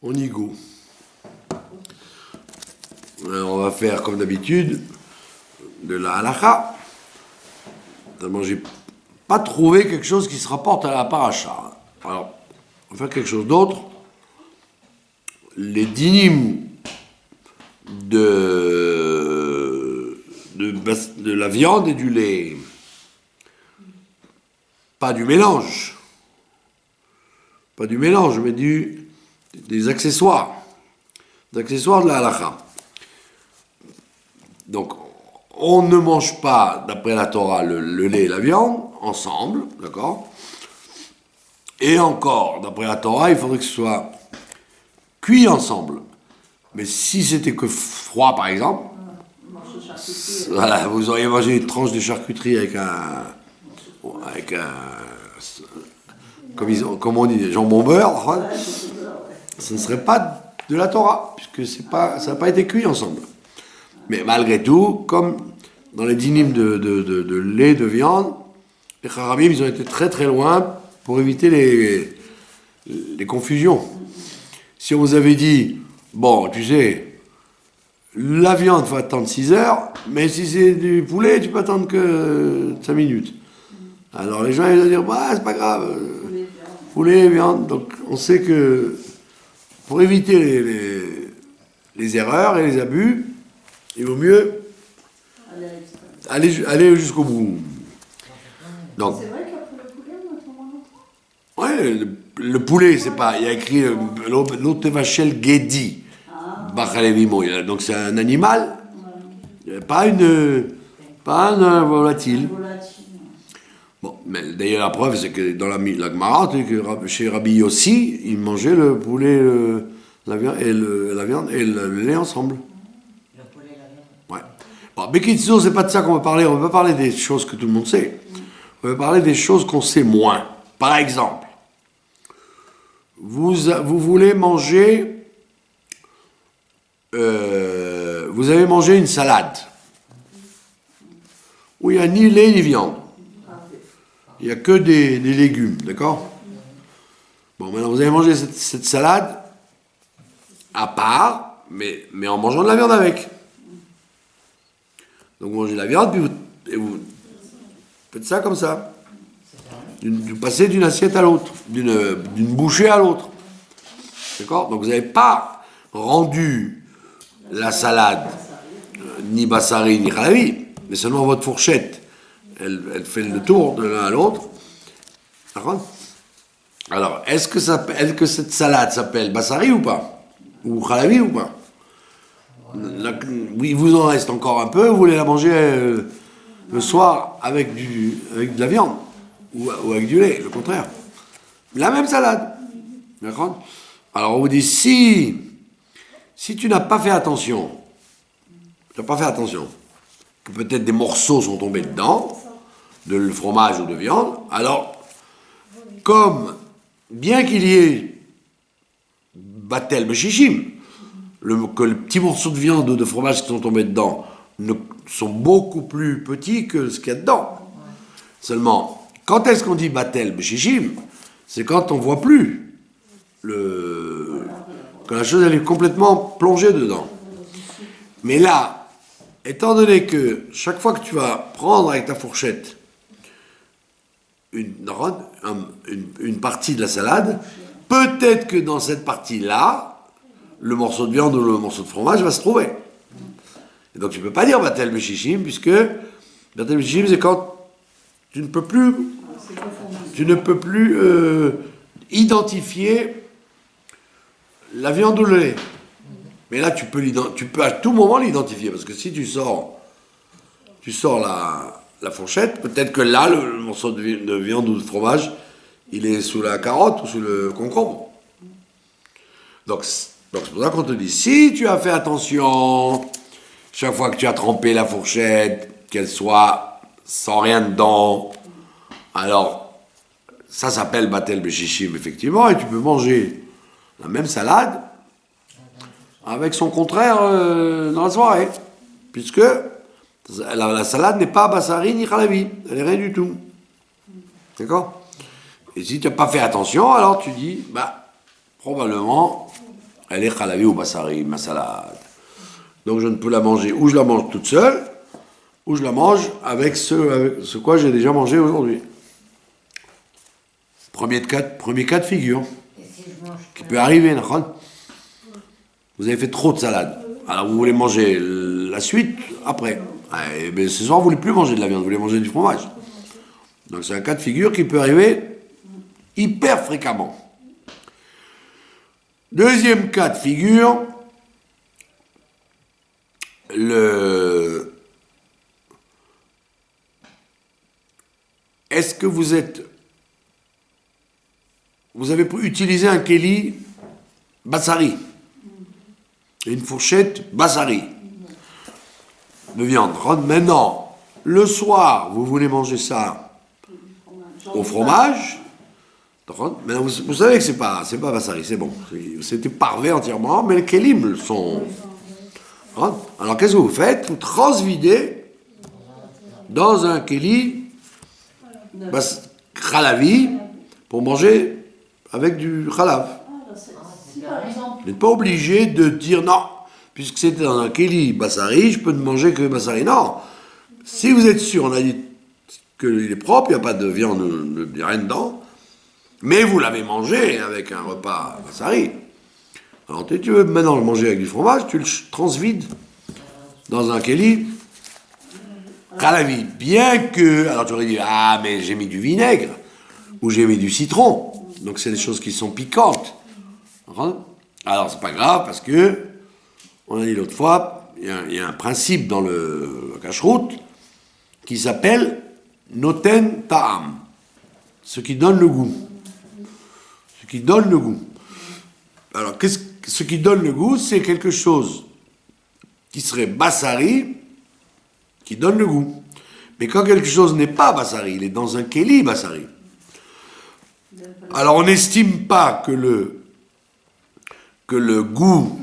On y go. Alors, on va faire comme d'habitude de la halakha. Tellement j'ai pas trouvé quelque chose qui se rapporte à la paracha. Alors, on va faire quelque chose d'autre. Les dynimes de la viande et du lait. Pas du mélange. Pas du mélange, mais des accessoires. Des accessoires de la halakha. Donc, on ne mange pas, d'après la Torah, le lait et la viande ensemble, d'accord? Et encore, d'après la Torah, il faudrait que ce soit cuit ensemble. Mais si c'était que froid, par exemple, voilà, vous auriez mangé une tranche de charcuterie avec un comme on dit, jambon beurre, hein, ce ne serait pas de la Torah, puisque ça n'a pas été cuit ensemble. Mais malgré tout, comme dans les dynimes de lait, de viande, les Kharamim, ils ont été très très loin pour éviter les confusions. Si on vous avait dit, bon, tu sais, la viande, il faut attendre 6 heures, mais si c'est du poulet, tu peux attendre que 5 minutes. Alors les gens, ils vont dire, bah, c'est pas grave, poulet, viande. Donc on sait que pour éviter les erreurs et les abus, il vaut mieux aller jusqu'au bout. Donc, c'est vrai qu'après le poulet, on a trop ouais, le poulet, c'est pas. Il y a écrit l'Otevachel Gedi, Bachalevimo. Donc c'est un animal, pas un volatile. Bon, mais d'ailleurs la preuve, c'est que dans la Gemara, chez Rabbi Yossi, ils mangeaient le poulet, la viande et le lait ensemble. Le poulet et la viande. Ouais. Bon, Bekitzo, c'est pas de ça qu'on va parler. On va pas parler des choses que tout le monde sait. On va parler des choses qu'on sait moins. Par exemple, vous voulez manger, vous avez mangé une salade où il n'y a ni lait ni viande. Il n'y a que des légumes, d'accord? Bon, maintenant vous avez mangé cette salade à part, mais en mangeant de la viande avec. Donc vous mangez de la viande, puis vous faites ça comme ça. Vous passez d'une assiette à l'autre, d'une bouchée à l'autre. D'accord? Donc vous n'avez pas rendu la salade, ni bassari, ni khalavi, mais seulement votre fourchette. Elle fait le tour de l'un à l'autre. D'accord? Alors, est-ce que cette salade s'appelle bassari ou pas? Ou khalavi ou pas? Oui, il vous en reste encore un peu, vous voulez la manger le soir avec de la viande ou avec du lait, le contraire. La même salade. D'accord? Alors on vous dit, si tu n'as pas fait attention, que peut-être des morceaux sont tombés dedans, de fromage ou de viande, alors, comme, bien qu'il y ait batel beshishim, que les petits morceaux de viande ou de fromage qui sont tombés dedans sont beaucoup plus petits que ce qu'il y a dedans. Seulement, quand est-ce qu'on dit batel beshishim? C'est quand on ne voit plus quand la chose elle est complètement plongée dedans. Mais là, étant donné que chaque fois que tu vas prendre avec ta fourchette une partie de la salade, peut-être que dans cette partie-là, le morceau de viande ou le morceau de fromage va se trouver. Et donc tu ne peux pas dire batel beshishim, puisque batel beshishim, c'est quand tu ne peux plus identifier la viande ou le lait. Mais là, tu peux à tout moment l'identifier, parce que si tu sors la fourchette, peut-être que là, le morceau de viande ou de fromage, il est sous la carotte ou sous le concombre. Donc c'est pour ça qu'on te dit, si tu as fait attention, chaque fois que tu as trempé la fourchette, qu'elle soit sans rien dedans, alors ça s'appelle batel beshishim, effectivement, et tu peux manger la même salade avec son contraire dans la soirée, puisque la salade n'est pas bassari ni khalavi, elle n'est rien du tout. D'accord? Et si tu n'as pas fait attention, alors tu dis, bah, probablement, elle est khalavi ou basari, ma salade. Donc je ne peux la manger, ou je la mange toute seule, ou je la mange avec ce quoi j'ai déjà mangé aujourd'hui. Premier cas de figure, Et si je mange qui peut arriver, d'accord? Vous avez fait trop de salade. Alors vous voulez manger la suite après. Et bien, ce soir, vous voulez plus manger de la viande, vous voulez manger du fromage. Donc c'est un cas de figure qui peut arriver hyper fréquemment. Deuxième cas de figure, est-ce que vous avez utilisé un keli basari, une fourchette basari de viande. Maintenant, le soir, vous voulez manger ça au fromage. Maintenant, vous savez que c'est pas basari, c'est bon. C'était parvé entièrement, mais les kelim sont. Alors qu'est-ce que vous faites? Vous transvidez dans un keli khalavi pour manger avec du khalav. Si par exemple, Vous n'êtes pas obligé de dire non, puisque c'était dans un keli basari, je peux ne manger que basari. Non. Si vous êtes sûr, on a dit qu'il est propre, il n'y a pas de viande, il n'y a rien dedans, mais vous l'avez mangé avec un repas basari. Alors tu veux maintenant le manger avec du fromage, tu le transvides dans un keli khalavi. Bien que, alors tu aurais dit, ah mais j'ai mis du vinaigre, ou j'ai mis du citron, donc c'est des choses qui sont piquantes. Alors c'est pas grave parce que, on a dit l'autre fois, il y a un principe dans le cache-route qui s'appelle noten ta'am, ce qui donne le goût. Ce qui donne le goût. Alors ce qui donne le goût, c'est quelque chose qui serait basari, qui donne le goût. Mais quand quelque chose n'est pas basari, il est dans un keli basari. Alors on n'estime pas que le goût,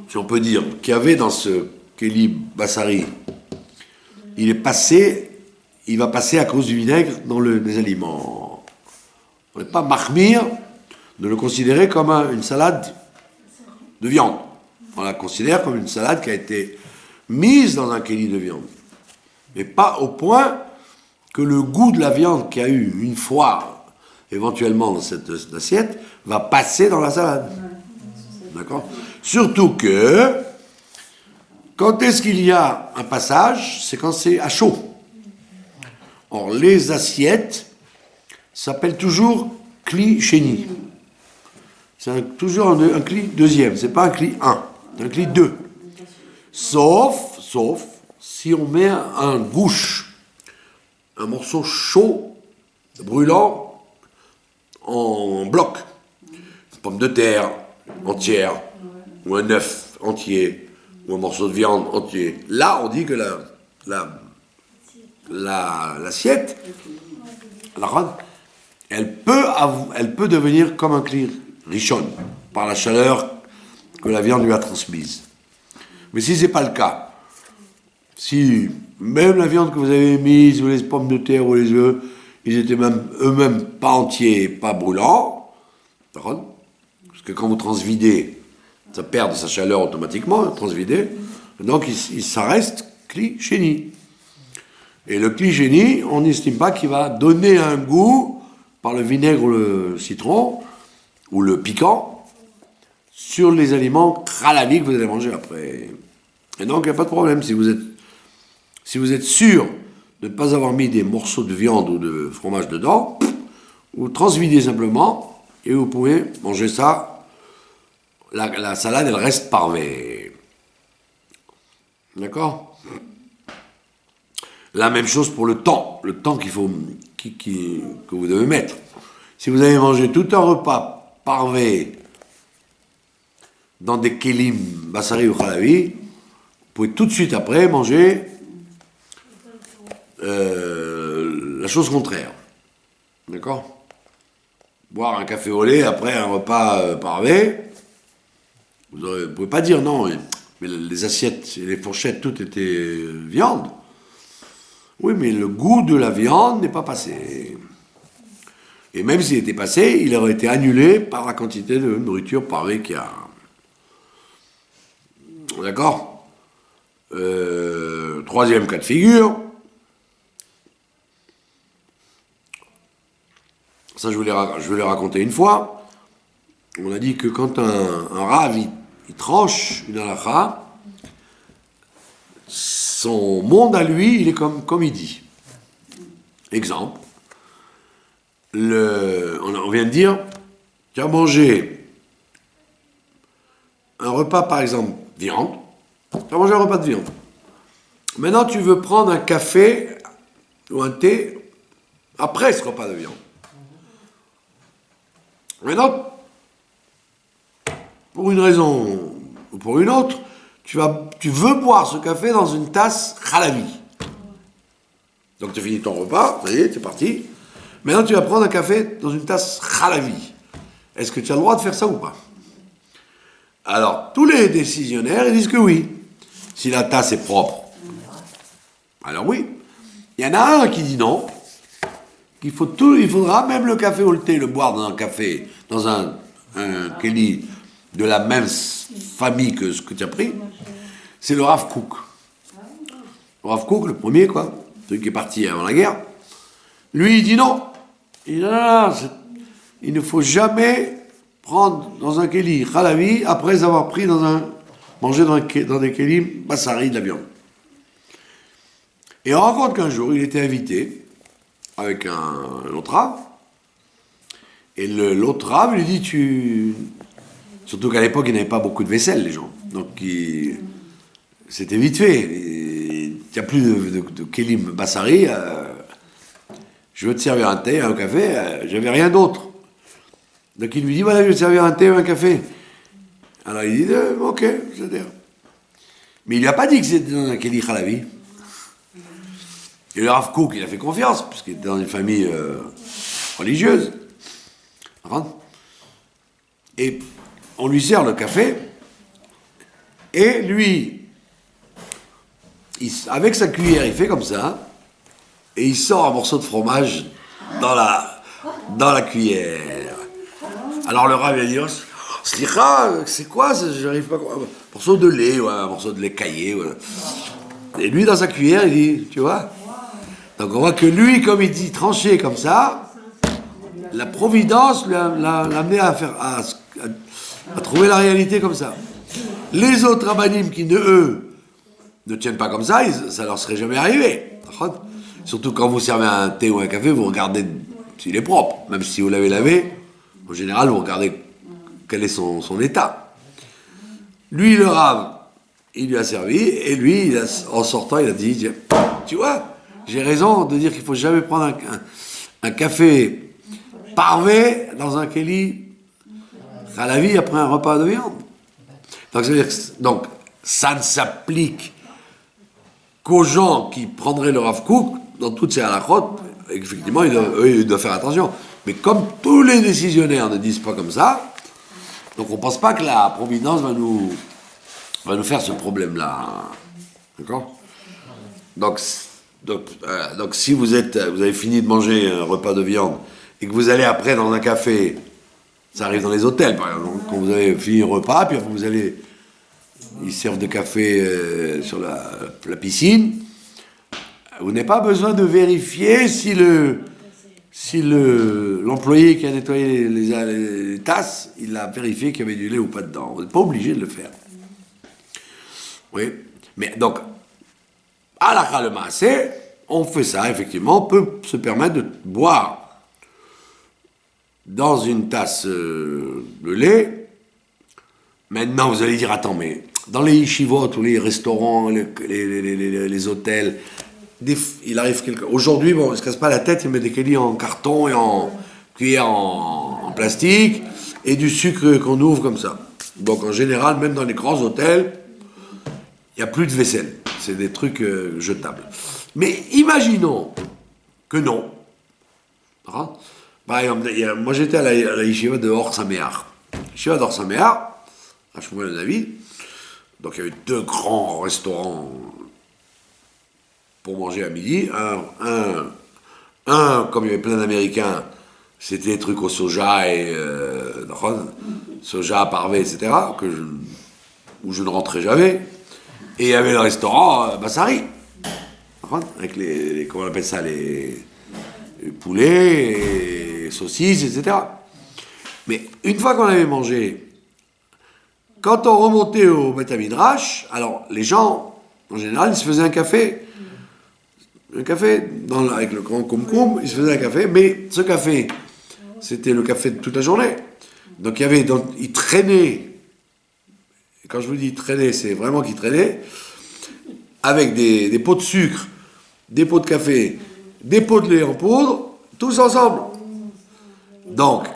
si on peut dire, qu'il y avait dans ce keli basari, il va passer à cause du vinaigre dans les aliments. On n'est pas mahmir de le considérer comme une salade de viande. On la considère comme une salade qui a été mise dans un keli de viande. Mais pas au point que le goût de la viande qu'il y a eu une fois, éventuellement dans cette assiette, va passer dans la salade. D'accord? Surtout que, quand est-ce qu'il y a un passage? C'est quand c'est à chaud. Or, les assiettes s'appellent toujours kli sheni. C'est toujours un kli deuxième, c'est pas un kli 1, c'est un kli 2. Sauf si on met un gouche, un morceau chaud, brûlant, en bloc. Une pomme de terre entière, ou un œuf entier, ou un morceau de viande entier. Là, on dit que l'assiette, elle peut devenir comme un kli rishon, par la chaleur que la viande lui a transmise. Mais si ce n'est pas le cas, si même la viande que vous avez mise, ou les pommes de terre, ou les œufs, ils étaient même eux-mêmes pas entiers, pas brûlants, parce que quand vous transvidez, ça perd de sa chaleur automatiquement, transvidé, donc ça reste kli sheni. Et le kli sheni, on n'estime pas qu'il va donner un goût par le vinaigre ou le citron, ou le piquant, sur les aliments khalavi que vous allez manger après. Et donc, il n'y a pas de problème. Si vous êtes sûr de ne pas avoir mis des morceaux de viande ou de fromage dedans, vous transvidez simplement, et vous pouvez manger ça. La salade, elle reste parvée. D'accord? La même chose pour le temps qu'il faut, que vous devez mettre. Si vous avez mangé tout un repas parvé dans des kelim basari ou khalavi, vous pouvez tout de suite après manger la chose contraire. D'accord? Boire un café au lait après un repas parvé, vous ne pouvez pas dire non, mais les assiettes et les fourchettes, tout était viande. Oui, mais le goût de la viande n'est pas passé. Et même s'il était passé, il aurait été annulé par la quantité de nourriture parvée qu'il y a. D'accord. Troisième cas de figure. Ça, je vous l'ai raconté une fois. On a dit que quand un Rav, il tranche une halakha, son monde à lui, il est comme il dit. Exemple. On vient de dire, tu as mangé un repas, par exemple, viande. Tu as mangé un repas de viande. Maintenant, tu veux prendre un café ou un thé après ce repas de viande. Maintenant, pour une raison ou pour une autre, tu veux boire ce café dans une tasse khalavi. Donc tu finis ton repas, ça y est, c'est parti. Maintenant, tu vas prendre un café dans une tasse khalavi. Est-ce que tu as le droit de faire ça ou pas? Alors, tous les décisionnaires, ils disent que oui. Si la tasse est propre, alors oui. Il y en a un qui dit non, il faudra même le café ou le thé le boire dans un café, dans un keli de la même famille que ce que tu as pris. C'est le Rav Kook. Le Rav Kook, le premier, quoi, celui qui est parti avant la guerre. Lui, il dit non. Il dit non, il ne faut jamais prendre dans un keli khalavi après avoir mangé dans des kelim bassari, de la viande. Et on raconte qu'un jour, il était invité avec un autre Rav. Et l'autre Rav lui dit, surtout qu'à l'époque, il n'y avait pas beaucoup de vaisselle, les gens. Donc, c'était vite fait. Il n'y a plus de kelim bassari. Je veux te servir un thé, un café. J'avais rien d'autre. Donc, il lui dit, voilà, je vais te servir un thé ou un café. Alors, il dit, ok, c'est-à-dire. Mais il lui a pas dit que c'était dans un keli khalavi. Et le Rav Kook, il a fait confiance, puisqu'il était dans une famille religieuse. Et on lui sert le café, et lui, avec sa cuillère, il fait comme ça, et il sort un morceau de fromage dans la cuillère. Alors le Rav, il a dit, Slicha, c'est quoi ça, j'arrive pas à croire. Un morceau de lait, ouais, un morceau de lait caillé. Ouais. Et lui, dans sa cuillère, il dit, tu vois. Donc on voit que lui, comme il dit tranché comme ça, la providence l'a amené à trouver la réalité comme ça. Les autres rabbinim qui, eux, ne tiennent pas comme ça, ça leur serait jamais arrivé. Surtout quand vous servez un thé ou un café, vous regardez s'il est propre. Même si vous l'avez lavé, en général, vous regardez quel est son état. Lui, le Rav, il lui a servi, et lui, en sortant, il a dit, tu vois, j'ai raison de dire qu'il ne faut jamais prendre un café parvé dans un keli khalavi après un repas de viande. Donc, ça ne s'applique qu'aux gens qui prendraient le Rav Kook dans toutes ces halakhot. Effectivement, ils doivent faire attention. Mais comme tous les décisionnaires ne disent pas comme ça, donc on ne pense pas que la providence va nous faire ce problème-là. D'accord ? Donc si vous avez fini de manger un repas de viande et que vous allez après dans un café, ça arrive dans les hôtels par exemple, quand vous avez fini le repas, puis vous allez, ils servent de café sur la piscine, vous n'avez pas besoin de vérifier si l'employé qui a nettoyé les tasses, il a vérifié qu'il y avait du lait ou pas dedans. Vous n'êtes pas obligé de le faire. Oui, mais donc, halakha le maaseh, on fait ça, effectivement, on peut se permettre de boire dans une tasse de lait. Maintenant, vous allez dire, attends, mais dans les yeshivot ou les restaurants, les hôtels, il arrive aujourd'hui, bon, ils ne se cassent pas la tête, ils mettent des kélis en carton et en cuillère en plastique et du sucre qu'on ouvre comme ça. Donc, en général, même dans les grands hôtels, il n'y a plus de vaisselle. C'est des trucs jetables. Mais imaginons que non. Par exemple, moi j'étais à la yeshiva de Or Sameach. Yeshiva d'Or Sameach, à Shmuel David. Donc il y avait 2 grands restaurants pour manger à midi. Un comme il y avait plein d'Américains, c'était des trucs au soja et soja, parvé, etc. où je ne rentrais jamais. Et il y avait le restaurant Bassari. Avec comment on appelle ça, les poulets, les saucisses, etc. Mais une fois qu'on avait mangé, quand on remontait au Beth Midrash, alors les gens, en général, ils se faisaient un café. Avec le grand koum-koum, ils se faisaient un café, mais ce café, c'était le café de toute la journée. Donc il traînait, et quand je vous dis traîner, c'est vraiment qu'il traînait, avec des pots de sucre, des pots de café, des pots de lait en poudre, tous ensemble. Donc,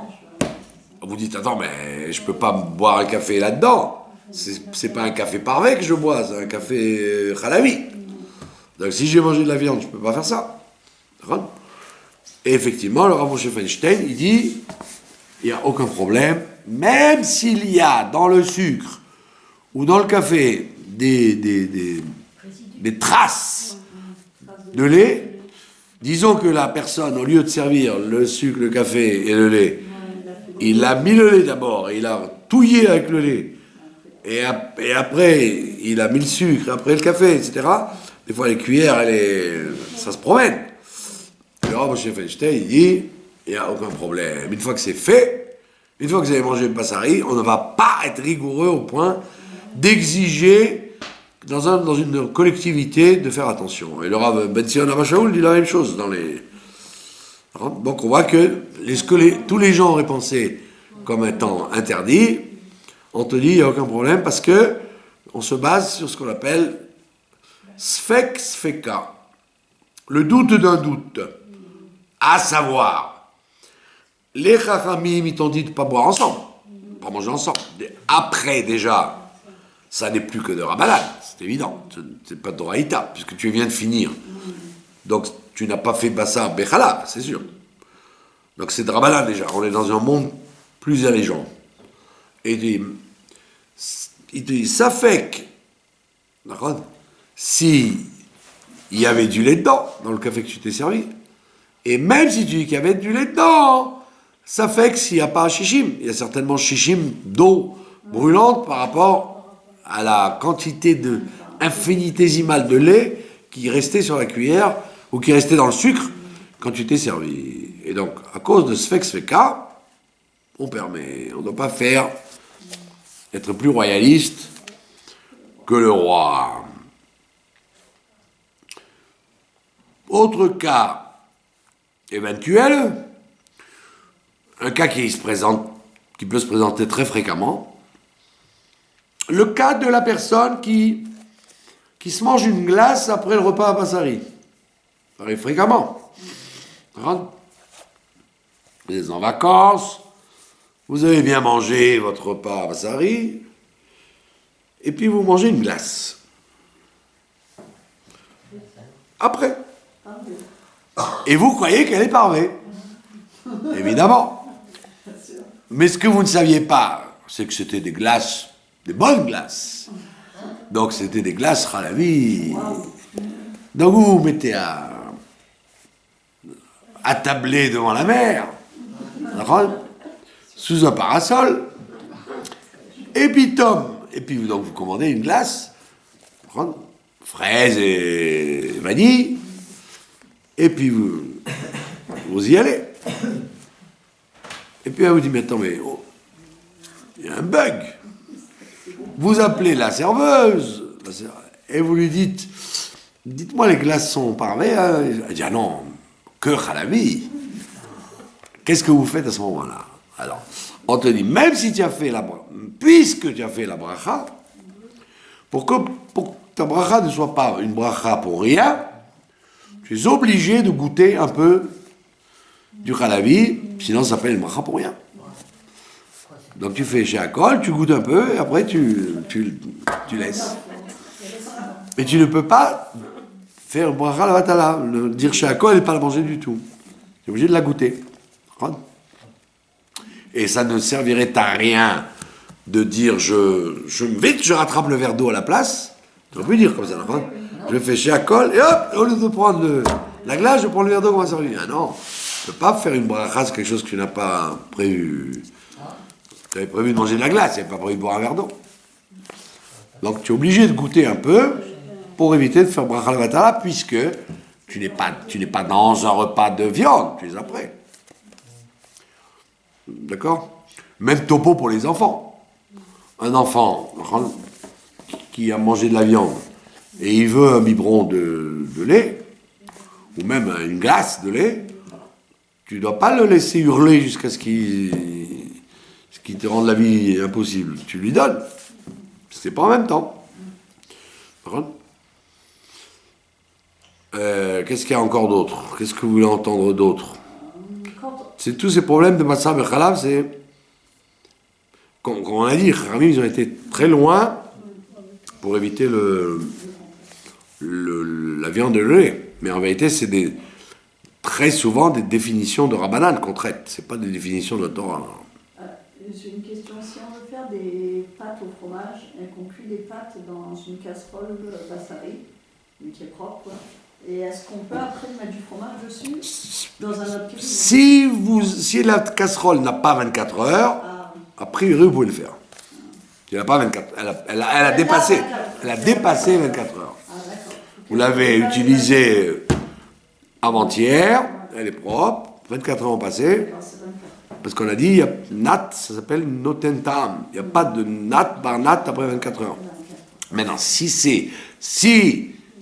vous dites, attends, mais je peux pas boire un café là-dedans. C'est pas un café parvé que je bois, c'est un café halabi. Donc si j'ai mangé de la viande, je peux pas faire ça. D'accord ? Et effectivement, le Rav Moshe Feinstein, il dit, il n'y a aucun problème, même s'il y a dans le sucre ou dans le café des traces de lait, disons que la personne, au lieu de servir le sucre, le café et le lait, il a mis le lait d'abord, il a touillé avec le lait, et après, il a mis le sucre, après le café, etc. Des fois, les cuillères, ça se promène. Le Rav Moshe Feinstein, il dit, il n'y a aucun problème. Une fois que c'est fait, une fois que vous avez mangé le Bassari, on ne va pas être rigoureux au point d'exiger dans une collectivité de faire attention. Et le Rav Ben Zion Abba-Shaul dit la même chose dans les... Donc on voit que tous les gens auraient pensé comme étant interdit. On te dit, il n'y a aucun problème, parce que on se base sur ce qu'on appelle Sfek Sfeka, le doute d'un doute. À savoir, les Chachamim, ils t'ont dit de ne pas boire ensemble, pas manger ensemble. Après, déjà, ça n'est plus que de Rabbanan, c'est évident. C'est pas de Raïta, puisque tu viens de finir. Donc, tu n'as pas fait Bassa Bechala, c'est sûr. Donc, c'est de Rabbanan déjà. On est dans un monde plus allégeant. Et il te dit, ça fait que, d'accord, si il y avait du lait dedans, dans le café que tu t'es servi, et même si tu dis qu'il y avait du lait dedans, ça fait que s'il n'y a pas un chichim, il y a certainement chichim d'eau brûlante par rapport à la quantité infinitésimale de lait qui restait sur la cuillère ou qui restait dans le sucre quand tu t'es servi. Et donc, à cause de ce Sfek-Sfeka, on permet, on ne doit pas être plus royaliste que le roi. Autre cas éventuel, un cas qui peut se présenter très fréquemment, le cas de la personne qui se mange une glace après le repas à Bassari. Ça arrive fréquemment. Vous êtes en vacances, vous avez bien mangé votre repas à Bassari, et puis vous mangez une glace. Après. Et vous croyez qu'elle est parvée. Évidemment. Mais ce que vous ne saviez pas, c'est que c'était des glaces, des bonnes glaces. Donc c'était des glaces halabi. Donc vous vous mettez à tabler devant la mer, sous un parasol, et puis donc vous commandez une glace, fraises et vanille, et puis vous y allez. Et puis elle vous dit, mais attends, il y a un bug. Vous appelez la serveuse, et vous lui dites, dites-moi, les glaces sont parvées. Elle dit, ah non, que halabi. Qu'est-ce que vous faites à ce moment-là? Alors, on te dit, même si tu as fait puisque tu as fait la bracha, pour que ta bracha ne soit pas une bracha pour rien, tu es obligé de goûter un peu du halabi, sinon ça s'appelle une bracha pour rien. Donc tu fais chez Akol, tu goûtes un peu, et après tu laisses. Mais tu ne peux pas faire bracha la vatala, dire chez Akol et pas la manger du tout. Tu es obligé de la goûter. Et ça ne servirait à rien de dire je rattrape le verre d'eau à la place. Tu aurais pu dire comme ça, non? Je fais chez Akol, et hop, au lieu de prendre la glace, je prends le verre d'eau qu'on m'a servi. Ah non, tu ne peux pas faire une bracha, c'est quelque chose que tu n'as pas prévu. Tu avais prévu de manger de la glace, tu n'avais pas prévu de boire un verre d'eau. Donc tu es obligé de goûter un peu pour éviter de faire bracha levatala, puisque tu n'es pas dans un repas de viande, tu es après. D'accord? Même topo pour les enfants. Un enfant qui a mangé de la viande et il veut un biberon de lait, ou même une glace de lait, tu ne dois pas le laisser hurler jusqu'à ce qu'il te rende la vie impossible. Tu lui donnes. C'est pas en même temps. Qu'est-ce qu'il y a encore d'autre? Qu'est-ce que vous voulez entendre d'autre? C'est tous ces problèmes de Matzah et Khalav, c'est... Comme on a dit, les Khamim, ils ont été très loin pour éviter la viande de lait. Mais en vérité, c'est très souvent des définitions de Rabbanan qu'on traite. C'est pas des définitions de la Torah. J'ai une question. Si on veut faire des pâtes au fromage et qu'on cuit des pâtes dans une casserole bassari, mais qui est propre, quoi. Et est-ce qu'on peut après mettre du fromage dessus dans un autre cuisine? Si la casserole n'a pas 24 heures, a priori, vous pouvez le faire. Elle n'a pas 24. Elle a dépassé 24 heures. Vous l'avez utilisée avant-hier, elle est propre, 24 heures ont passé. Parce qu'on a dit, il y a nat, ça s'appelle notentam. Il n'y a pas de nat par nat après 24 heures. Maintenant, si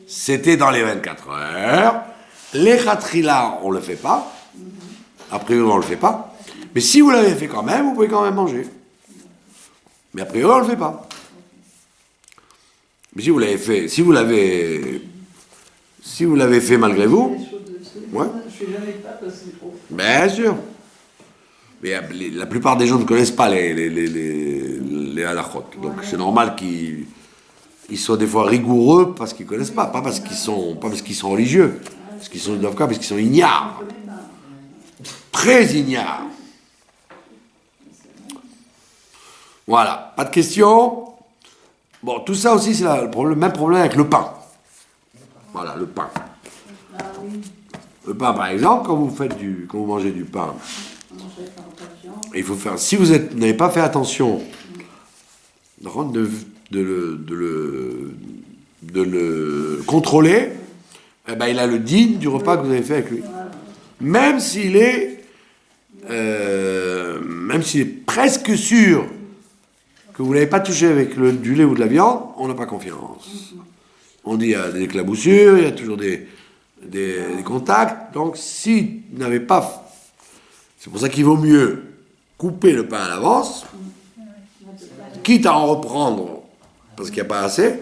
c'était dans les 24 heures, les khatrila, on ne le fait pas. A priori, on ne le fait pas. Mais si vous l'avez fait quand même, vous pouvez quand même manger. Mais a priori, on ne le fait pas. Mais si vous l'avez fait malgré vous, ouais. Bien sûr. Mais la plupart des gens ne connaissent pas les halachot. Donc c'est normal qu'ils soient des fois rigoureux parce qu'ils ne connaissent pas parce qu'ils sont religieux, parce qu'ils sont d'Avka, parce qu'ils sont ignares. Très ignares. Voilà, pas de questions. Bon, tout ça aussi, c'est le même problème avec le pain. Voilà, le pain. Le pain, par exemple, quand vous mangez du pain, il faut faire. Si vous n'avez pas fait attention de le contrôler, eh ben, il a le digne du repas que vous avez fait avec lui. Même s'il est presque sûr que vous n'avez pas touché avec du lait ou de la viande, on n'a pas confiance. On dit il y a des éclaboussures, il y a toujours des contacts. Donc, si vous n'avez pas... C'est pour ça qu'il vaut mieux couper le pain à l'avance, quitte à en reprendre parce qu'il n'y a pas assez.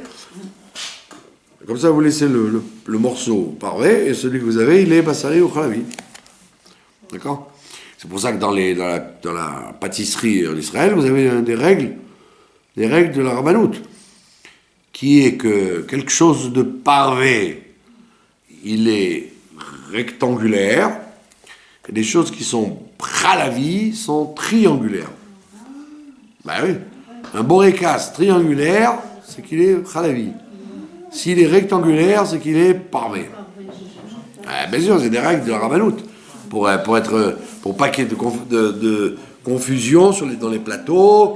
Comme ça, vous laissez le morceau parvé et celui que vous avez, il est bassari ou khalavi. D'accord? C'est pour ça que dans la pâtisserie en Israël, vous avez des règles de la rabbanout, qui est que quelque chose de parvé, il est rectangulaire, et des choses qui sont khalavi sont triangulaires. Ben oui, un borékas triangulaire, c'est qu'il est khalavi. S'il est rectangulaire, c'est qu'il est parvé. Bien sûr, c'est des règles de la rabbanout. Pour pas qu'il y ait de confusion dans les plateaux,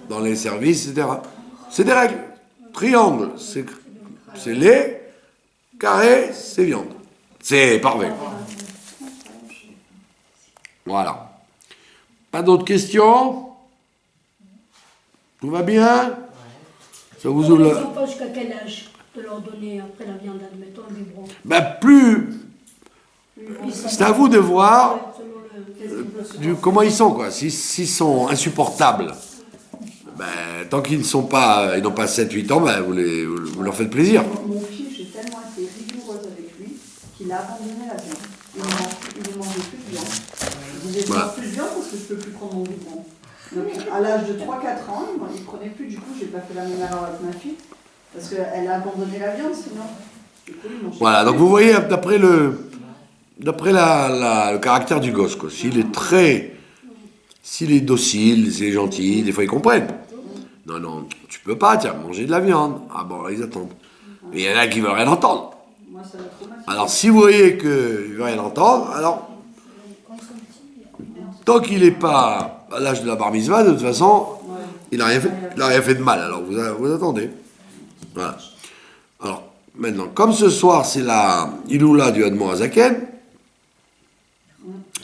dans les services, etc. C'est des règles. Triangle, c'est lait. Carré, c'est viande. C'est parvé. Voilà. Pas d'autres questions? Tout va bien? Ça vous ouvre les enfants, jusqu'à quel âge de leur donner après la viande, admettons, un biberon? C'est à vous de voir comment ils sont, quoi. S'ils sont insupportables, tant qu'ils n'ont pas 7-8 ans, vous leur faites plaisir. Mon fils, j'ai tellement été rigoureuse avec lui qu'il a abandonné la viande. Il ne mangeait plus de viande. Il disait, je ne mange plus de viande parce que je ne peux plus prendre mon biberon. Donc, à l'âge de 3-4 ans, il ne prenait plus. Du coup, je n'ai pas fait la même erreur avec ma fille. Parce qu'elle a abandonné la viande, sinon. Du coup, il mangeait voilà, donc vous voyez, d'après le caractère du gosse, quoi. S'il est docile, s'il est gentil, des fois ils comprennent. Non, tu peux pas, manger de la viande. Ah bon, ils attendent. Mais il y en a qui veulent rien entendre. Moi, ça va trop mal. Alors, si vous voyez qu'il ne veut rien entendre, alors, tant qu'il n'est pas à l'âge de la bar mitzvah, de toute façon, il n'a rien fait de mal. Alors, vous attendez. Voilà. Alors, maintenant, comme ce soir, c'est la Iloula du Admor Azaken,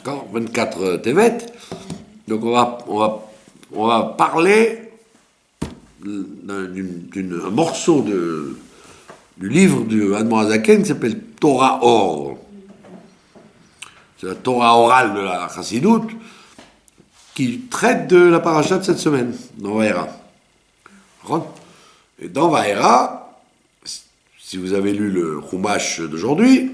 24 Tevet, donc on va parler d'un morceau du livre du Admor Azaken qui s'appelle Torah Or. C'est la Torah orale de la Chassidoute qui traite de la paracha de cette semaine, dans Vaera. Et dans Vaera, si vous avez lu le Chumash d'aujourd'hui,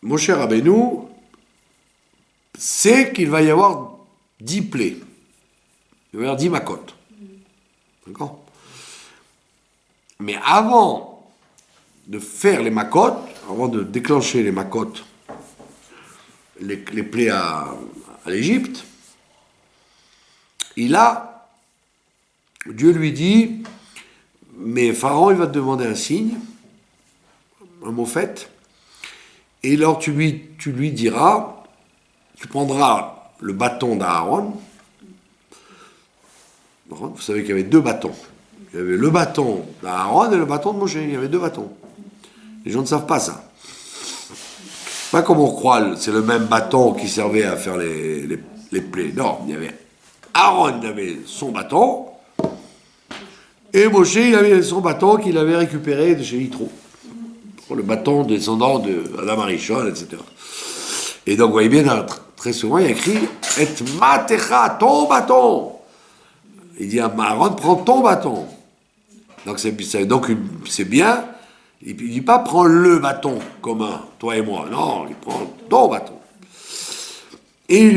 Moshe Rabbeinu sait qu'il va y avoir 10 plaies. Il va y avoir 10 makot. D'accord? Mais avant de faire les makot, avant de déclencher les makot, les plaies à l'Égypte, Dieu lui dit, mais Pharaon, il va te demander un signe, un mot fait, et alors tu lui diras, tu prendras le bâton d'Aaron. Vous savez qu'il y avait 2 bâtons. Il y avait le bâton d'Aaron et le bâton de Moshe. Il y avait 2 bâtons. Les gens ne savent pas ça. Pas comme on croit, c'est le même bâton qui servait à faire les plaies. Non, il y avait Aaron, il avait son bâton, et Moshe, il avait son bâton qu'il avait récupéré de chez Yitro. Le bâton descendant de Adam Arishon, etc. Et donc, vous voyez bien, très souvent, il y a écrit « Et matecha, ton bâton ». Il dit à Aaron, prends ton bâton. Donc c'est bien. Il ne dit pas prends le bâton commun, toi et moi. Non, il prend ton bâton. Et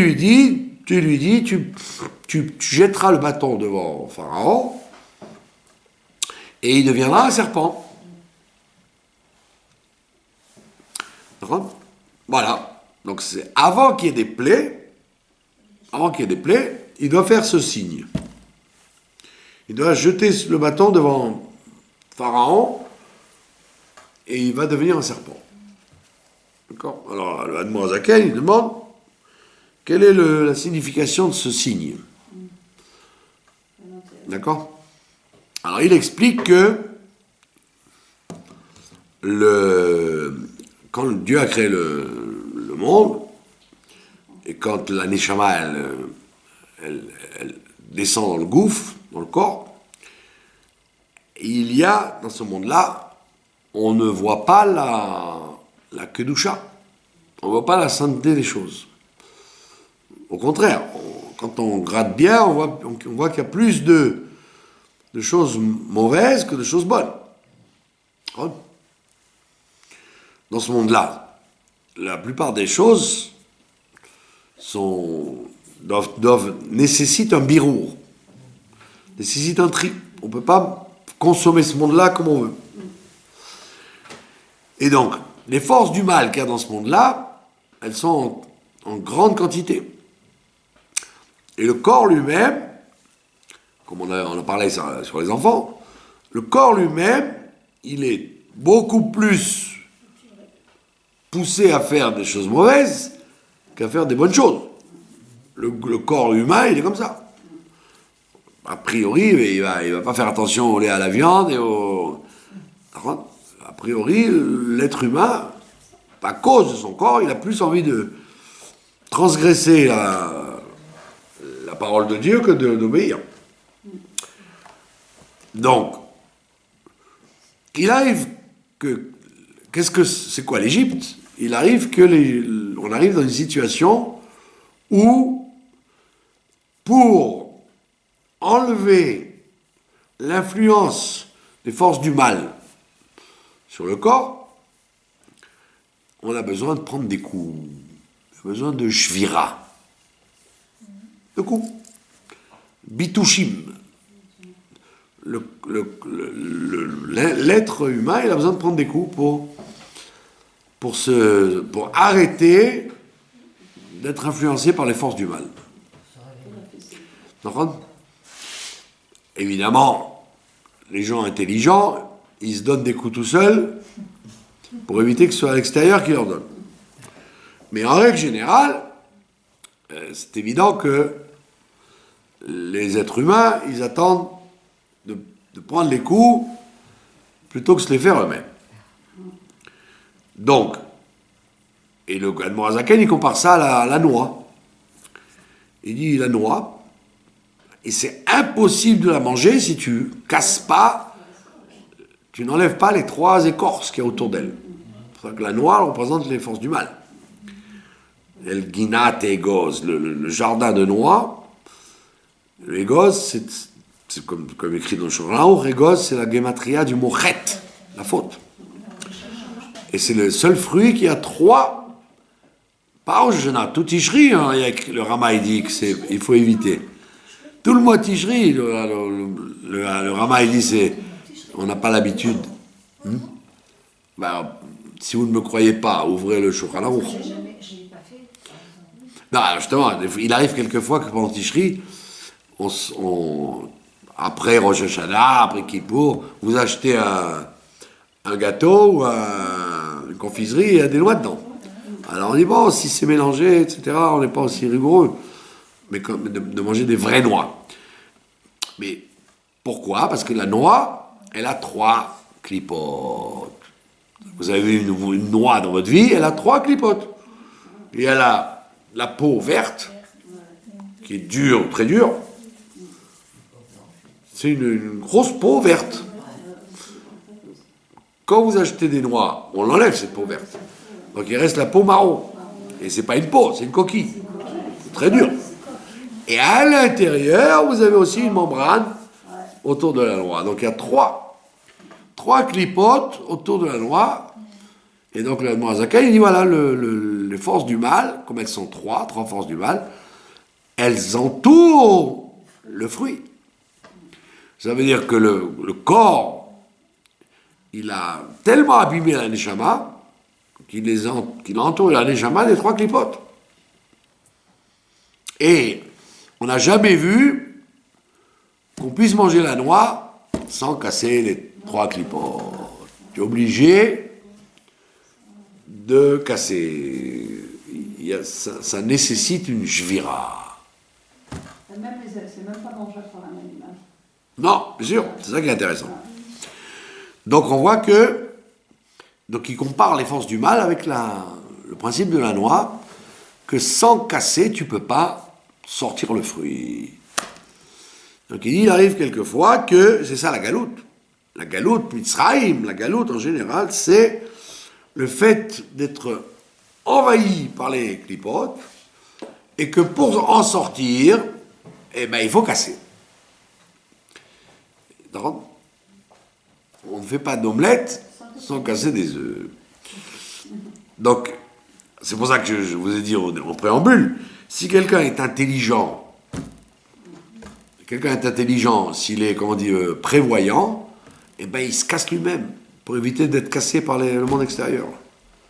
tu lui dis, tu jetteras le bâton devant Pharaon et il deviendra un serpent. D'accord ? Voilà. Donc c'est avant qu'il y ait des plaies, il doit faire ce signe. Il doit jeter le bâton devant Pharaon et il va devenir un serpent. D'accord ? Alors, le Admor Azaken, il demande quelle est la signification de ce signe. D'accord ? Alors, il explique que quand Dieu a créé le monde, et quand la Neshama, elle descend dans le gouffre, dans le corps, il y a, dans ce monde-là, on ne voit pas la Kedusha. On ne voit pas la sainteté des choses. Au contraire, quand on gratte bien, on voit qu'il y a plus de choses mauvaises que de choses bonnes. Dans ce monde-là, la plupart des choses nécessitent un birour, nécessitent un tri. On ne peut pas consommer ce monde-là comme on veut. Et donc, les forces du mal qu'il y a dans ce monde-là, elles sont en grande quantité. Et le corps lui-même, comme on a parlé sur les enfants, le corps lui-même, il est beaucoup plus poussé à faire des choses mauvaises qu'à faire des bonnes choses. Le corps humain, il est comme ça. A priori, il va pas faire attention au lait, à la viande et A priori, l'être humain, à cause de son corps, il a plus envie de transgresser la parole de Dieu que d'obéir. Donc, il arrive que... c'est quoi l'Égypte ? Il arrive on arrive dans une situation où, pour enlever l'influence des forces du mal sur le corps, on a besoin de prendre des coups. On a besoin de shvira. De coups. Bitushim. L'être humain, il a besoin de prendre des coups pour arrêter d'être influencé par les forces du mal. Évidemment, les gens intelligents, ils se donnent des coups tout seuls pour éviter que ce soit à l'extérieur qui leur donne. Mais en règle générale, c'est évident que les êtres humains, ils attendent de prendre les coups plutôt que de se les faire eux-mêmes. Donc, et le Admorazaken, il compare ça à la noix. Il dit la noix, et c'est impossible de la manger si tu casses pas, tu n'enlèves pas les 3 écorces qu'il y a autour d'elle. C'est pour ça que la noix représente les forces du mal. El Ginat Egoz, le jardin de noix. Le Egoz, c'est comme écrit dans le Shulchan, Egoz, c'est la gematria du mot chet, la faute. Et c'est le seul fruit qui a 3, pas au Jena, tout Tishri, hein, le Rama il dit qu'il faut éviter. Tout le mois Tishri, le Rama il dit on n'a pas l'habitude. Si vous ne me croyez pas, ouvrez le Shulchan Aruch. Non, justement, il arrive quelquefois que pendant Tishri, après Rosh Hashanah, après Kippour, vous achetez un gâteau ou une confiserie et il y a des noix dedans. Alors on dit, bon, si c'est mélangé, etc., on n'est pas aussi rigoureux. Mais de manger des vraies noix. Mais pourquoi? Parce que la noix, elle a 3 clipotes. Vous avez vu une noix dans votre vie, elle a 3 clipotes. Et elle a la peau verte, qui est dure, très dure. C'est une grosse peau verte. Quand vous achetez des noix, on l'enlève cette peau verte. Donc il reste la peau marron. Et c'est pas une peau, c'est une coquille. C'est très dur. Et à l'intérieur, vous avez aussi une membrane autour de la noix. Donc il y a 3 clipotes autour de la noix. Et donc le Admorazaken, il dit voilà, les forces du mal, comme elles sont 3 forces du mal, elles entourent le fruit. Ça veut dire que le corps, il a tellement abîmé la neshama qu'il a entouré la neshama des 3 clipotes. Et on n'a jamais vu qu'on puisse manger la noix sans casser les 3 clipotes. Tu es obligé de casser. Ça nécessite une jvira. Même les ailes, c'est même pas mangeable par un animal. Non, bien sûr, c'est ça qui est intéressant. Donc on voit que, donc il compare les forces du mal avec le principe de la noix, que sans casser, tu ne peux pas sortir le fruit. Donc il arrive quelquefois que, c'est ça la galoute. La galoute, Mitzrayim, la galoute en général, c'est le fait d'être envahi par les clipotes, et que pour en sortir, eh ben, il faut casser. Donc, on ne fait pas d'omelette sans casser des œufs. Donc, c'est pour ça que je vous ai dit en préambule, si quelqu'un est intelligent, s'il est, comment on dit, prévoyant, eh ben, il se casse lui-même pour éviter d'être cassé par le monde extérieur.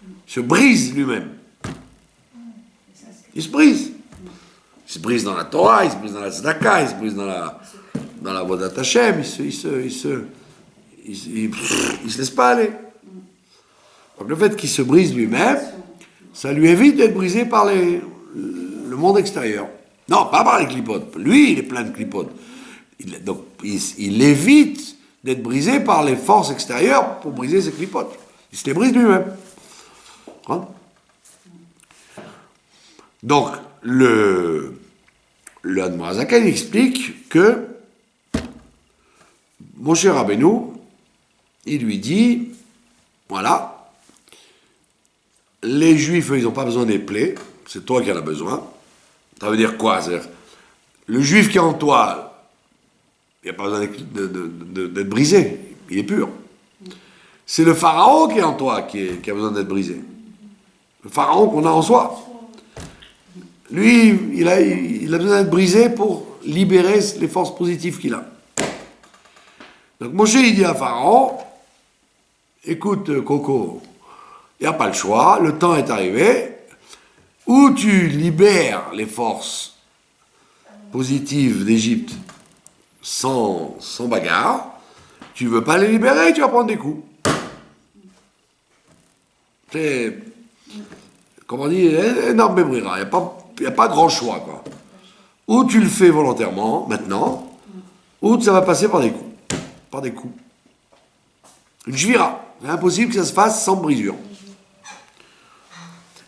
Il se brise lui-même. Il se brise. Il se brise dans la Torah, il se brise dans la Tzedaka, il se brise dans la Vodat Hashem, il se laisse pas aller. Donc le fait qu'il se brise lui-même, ça lui évite d'être brisé par le monde extérieur. Non, pas par les clipotes. Lui, il est plein de clipotes. Donc il évite d'être brisé par les forces extérieures pour briser ses clipotes. Il se les brise lui-même. Hein? Donc, le Admorazaken explique que Moshe Rabbeinu, il lui dit, voilà, les Juifs, ils n'ont pas besoin des plaies, c'est toi qui en as besoin. Ça veut dire quoi? C'est-à-dire, le Juif qui est en toi, il n'y a pas besoin d'être brisé, il est pur. C'est le Pharaon qui est en toi qui a besoin d'être brisé. Le Pharaon qu'on a en soi. Lui, il a besoin d'être brisé pour libérer les forces positives qu'il a. Donc Moshe, il dit à Pharaon, écoute Coco, il n'y a pas le choix, le temps est arrivé, ou tu libères les forces positives d'Égypte sans bagarre, tu ne veux pas les libérer, tu vas prendre des coups. C'est, comme on dit, énorme bébrira, il n'y a pas grand choix, quoi. ou tu le fais volontairement, maintenant, ou ça va passer par des coups. Par des coups. Une jvira. C'est impossible que ça se fasse sans brisure.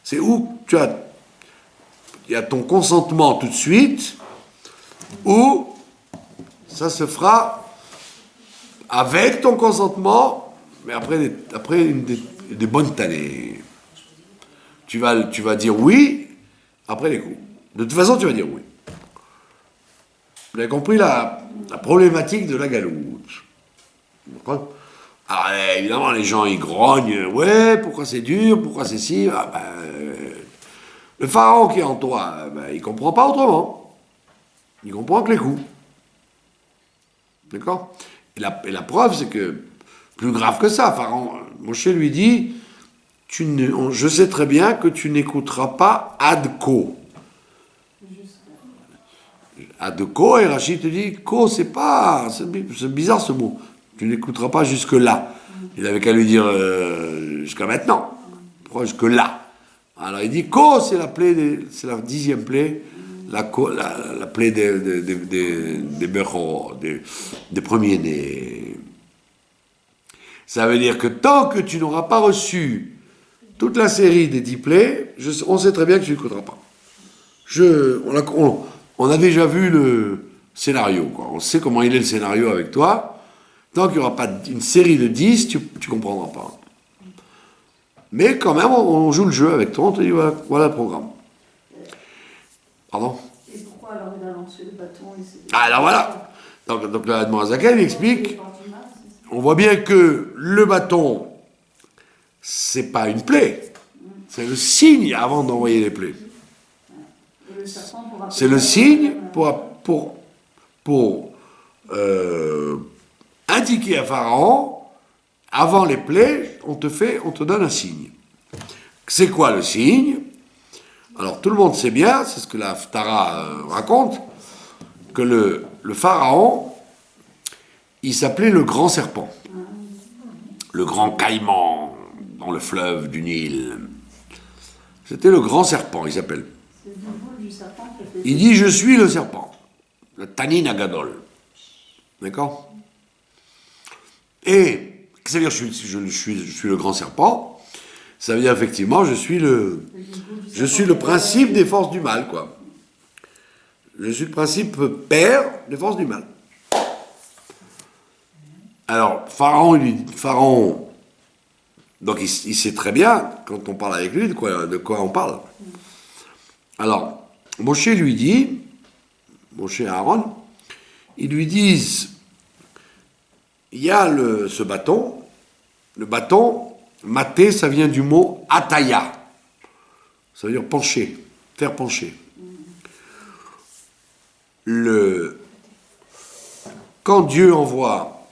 C'est où il y a ton consentement tout de suite, ou ça se fera avec ton consentement, mais après des bonnes années. Tu vas dire oui après les coups. De toute façon, tu vas dire oui. Vous avez compris la problématique de la galoute. Alors, évidemment, les gens, ils grognent. Ouais, pourquoi c'est dur? Pourquoi c'est si? Le pharaon qui est en toi, il comprend pas autrement. Il comprend que les coups. D'accord? Et la preuve, c'est que, plus grave que ça, Pharaon, Moshe lui dit, je sais très bien que tu n'écouteras pas Adko. Adko, et Rachid te dit, Ko, c'est bizarre ce mot. Tu n'écouteras pas jusque-là. Il avait qu'à lui dire jusqu'à maintenant. Pourquoi jusque-là? Alors il dit, Ko, c'est la dixième plaie, la plaie des berros, des premiers-nés. Ça veut dire que tant que tu n'auras pas reçu toute la série des 10 plaies, on sait très bien que tu n'écouteras pas. On a déjà vu le scénario, quoi. On sait comment il est le scénario avec toi. Tant qu'il n'y aura pas une série de 10, tu ne comprendras pas. Mais quand même, on joue le jeu avec toi, on te dit voilà le programme. Pardon? Et pourquoi alors il a lancé le bâton Alors voilà. Donc la Admorazaken explique, on voit bien que le bâton, c'est pas une plaie, c'est le signe avant d'envoyer les plaies. C'est le signe pour indiquer à Pharaon, avant les plaies, on te donne un signe. C'est quoi le signe? Alors tout le monde sait bien, c'est ce que la Haftara raconte, que le Pharaon, il s'appelait le grand serpent, le grand caïman dans le fleuve du Nil. C'était le grand serpent, il s'appelle. Il dit, je suis le serpent, le Tanin Agadol. D'accord? Et, ça veut dire je suis le grand serpent, ça veut dire effectivement, je suis le principe des forces du mal, quoi. Je suis le principe père des forces du mal. Alors, Pharaon, donc il sait très bien, quand on parle avec lui, de quoi on parle. Alors, Moshe lui dit, Moshe et Aaron, ils lui disent, il y a ce bâton, le bâton, maté, ça vient du mot ataya, ça veut dire pencher, faire pencher. Quand Dieu envoie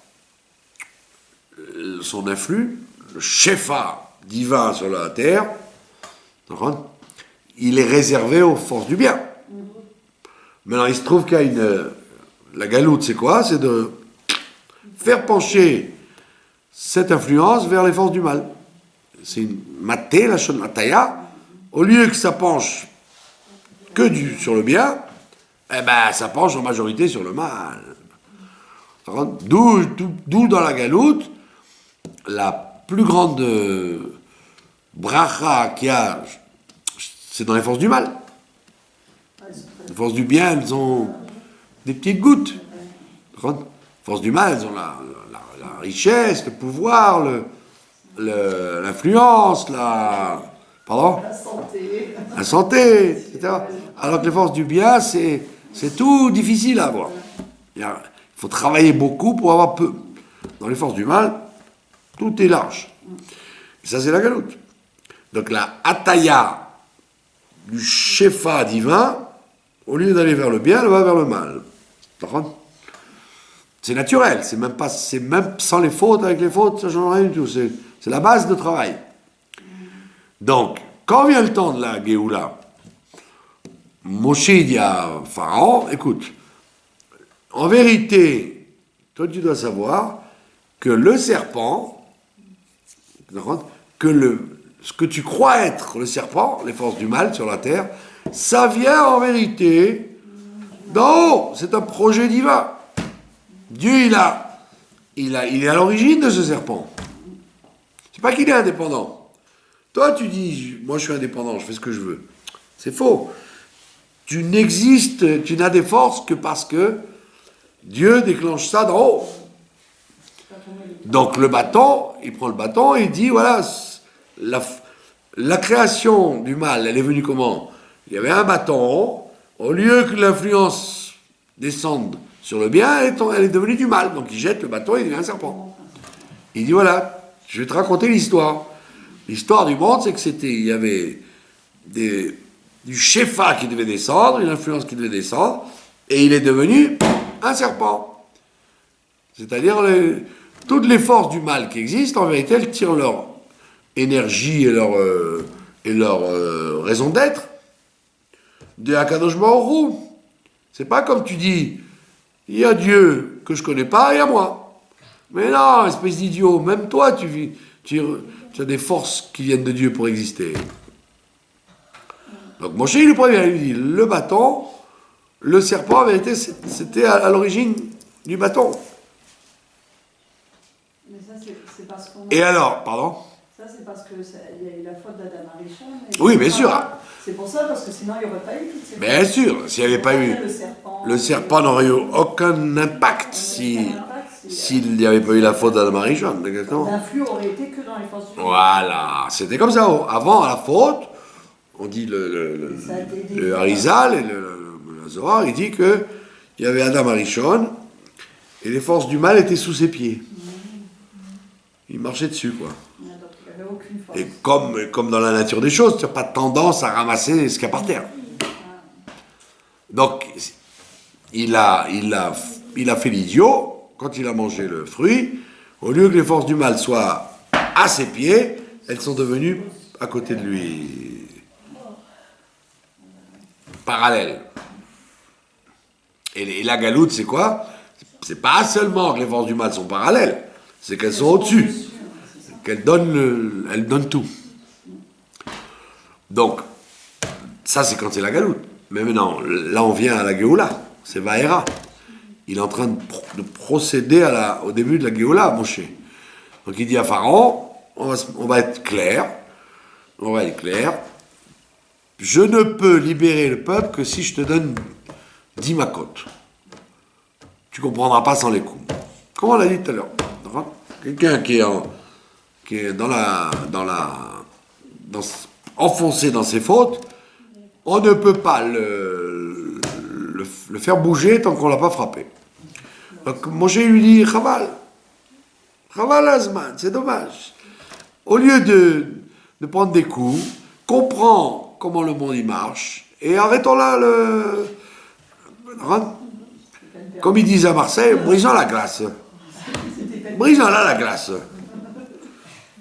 son influx, le shefa divin sur la terre, il est réservé aux forces du bien. Maintenant, il se trouve qu'il y a la galoute, c'est quoi? C'est de faire pencher cette influence vers les forces du mal. C'est une maté, la shon mataya. Au lieu que ça penche sur le bien, ça penche en majorité sur le mal. D'où dans la galoute, la plus grande bracha qu'il y a, c'est dans les forces du mal. Les forces du bien, elles ont des petites gouttes. Les forces du mal, elles ont la richesse, le pouvoir, l'influence, la santé, etc. Alors que les forces du bien, c'est tout difficile à avoir. Il faut travailler beaucoup pour avoir peu. Dans les forces du mal, tout est large. Et ça, c'est la galoute. Donc la ataya du shefa divin, au lieu d'aller vers le bien, elle va vers le mal. C'est naturel, c'est même sans les fautes, avec les fautes, ça ne change rien du tout. C'est la base de travail. Donc, quand vient le temps de la Géoula, Moshe dit à Pharaon, écoute, en vérité, toi tu dois savoir que le serpent, ce que tu crois être le serpent, les forces du mal sur la terre, ça vient en vérité D'en haut, c'est un projet divin. Dieu, il est à l'origine de ce serpent. C'est pas qu'il est indépendant. Toi, tu dis, moi je suis indépendant, je fais ce que je veux. C'est faux. Tu n'existes, tu n'as des forces que parce que Dieu déclenche ça d'en haut. Donc le bâton, il prend le bâton et il dit, voilà, la création du mal, elle est venue comment? Il y avait un bâton, au lieu que l'influence descende sur le bien, elle est devenue du mal. Donc il jette le bâton et il devient un serpent. Il dit, voilà, je vais te raconter l'histoire. L'histoire du monde, c'est que il y avait du Shefa qui devait descendre, une influence qui devait descendre, et il est devenu un serpent. C'est-à-dire, toutes les forces du mal qui existent, en vérité, elles tirent leur énergie et leur raison d'être de Akadosh Baruch Hu. C'est pas comme tu dis, il y a Dieu que je connais pas, et il y a moi. Mais non, espèce d'idiot, même toi, tu as des forces qui viennent de Dieu pour exister. Donc Moshe, il est premier, il lui dit, le bâton, le serpent, en vérité, c'était à l'origine du bâton. Mais ça, c'est parce qu'on... Et alors, pardon? Ça, c'est parce qu'il y a eu la faute d'Adam Arishon. Oui, bien sûr. C'est pour ça, parce que sinon, il n'y aurait pas eu toutes ces fautes. Bien sûr, s'il n'y avait pas eu... Le serpent n'aurait eu aucun impact s'il n'y avait pas eu la faute d'Adam Arishon. L'influx aurait été que dans les forces du mal. Voilà, c'était comme ça. Avant, à la faute, on dit le Harizal et le Zohar, il dit que il y avait Adam Arishon et les forces du mal étaient sous ses pieds. Il marchait dessus, quoi. Donc, il n'y avait aucune force. Et comme dans la nature des choses, tu n'as pas de tendance à ramasser ce qu'il y a par terre. Donc, il a fait l'idiot quand il a mangé le fruit. Au lieu que les forces du mal soient à ses pieds, elles sont devenues à côté de lui. Parallèles. Et la galoute, c'est quoi? C'est pas seulement que les forces du mal sont parallèles, c'est qu'elles sont au-dessus. Qu'elles donnent tout. Donc, ça c'est quand c'est la galoute. Mais maintenant, là on vient à la Géoula, c'est Vaera. Il est en train de procéder au début de la Géoula, Moshe. Donc il dit à Pharaon, on va être clair, je ne peux libérer le peuple que si je te donne 10 makot. Tu comprendras pas sans les coups. Comme on l'a dit tout à l'heure. Quelqu'un qui est enfoncé dans ses fautes, on ne peut pas le faire bouger tant qu'on ne l'a pas frappé. Donc Moshe lui dit, Chaval Azman, c'est dommage. Au lieu de prendre des coups, comprends comment le monde y marche, et arrêtons là comme ils disent à Marseille, brisons la glace. Brisons là la glace.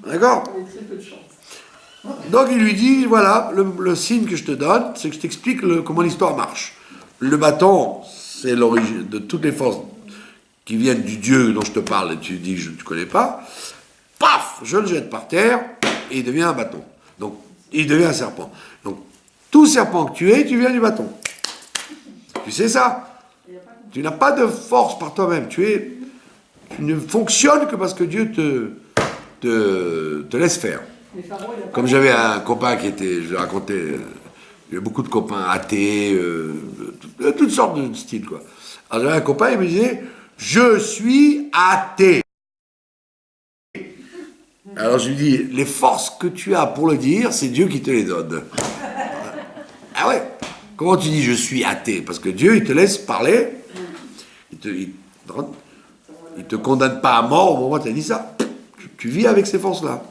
D'accord? Donc il lui dit, voilà, le signe que je te donne, c'est que je t'explique comment l'histoire marche. Le bâton, c'est l'origine de toutes les forces qui viennent du Dieu dont je te parle, et tu dis je ne te connais pas. Paf, je le jette par terre, et il devient un bâton. Donc, il devient un serpent. Donc, tout serpent que tu es, tu viens du bâton. Tu sais ça? Tu n'as pas de force par toi-même. Tu ne fonctionnes que parce que Dieu te laisse faire. Comme j'avais un copain qui était, je l'ai raconté, il y a beaucoup de copains athées, toutes sortes de styles, quoi. Alors j'avais un copain, il me disait, je suis athée. Alors je lui dis, les forces que tu as pour le dire, c'est Dieu qui te les donne. Ah ouais? Comment tu dis je suis athée? Parce que Dieu, il te laisse parler, il te condamne pas à mort au moment où tu as dit ça. Tu vis avec ces forces-là.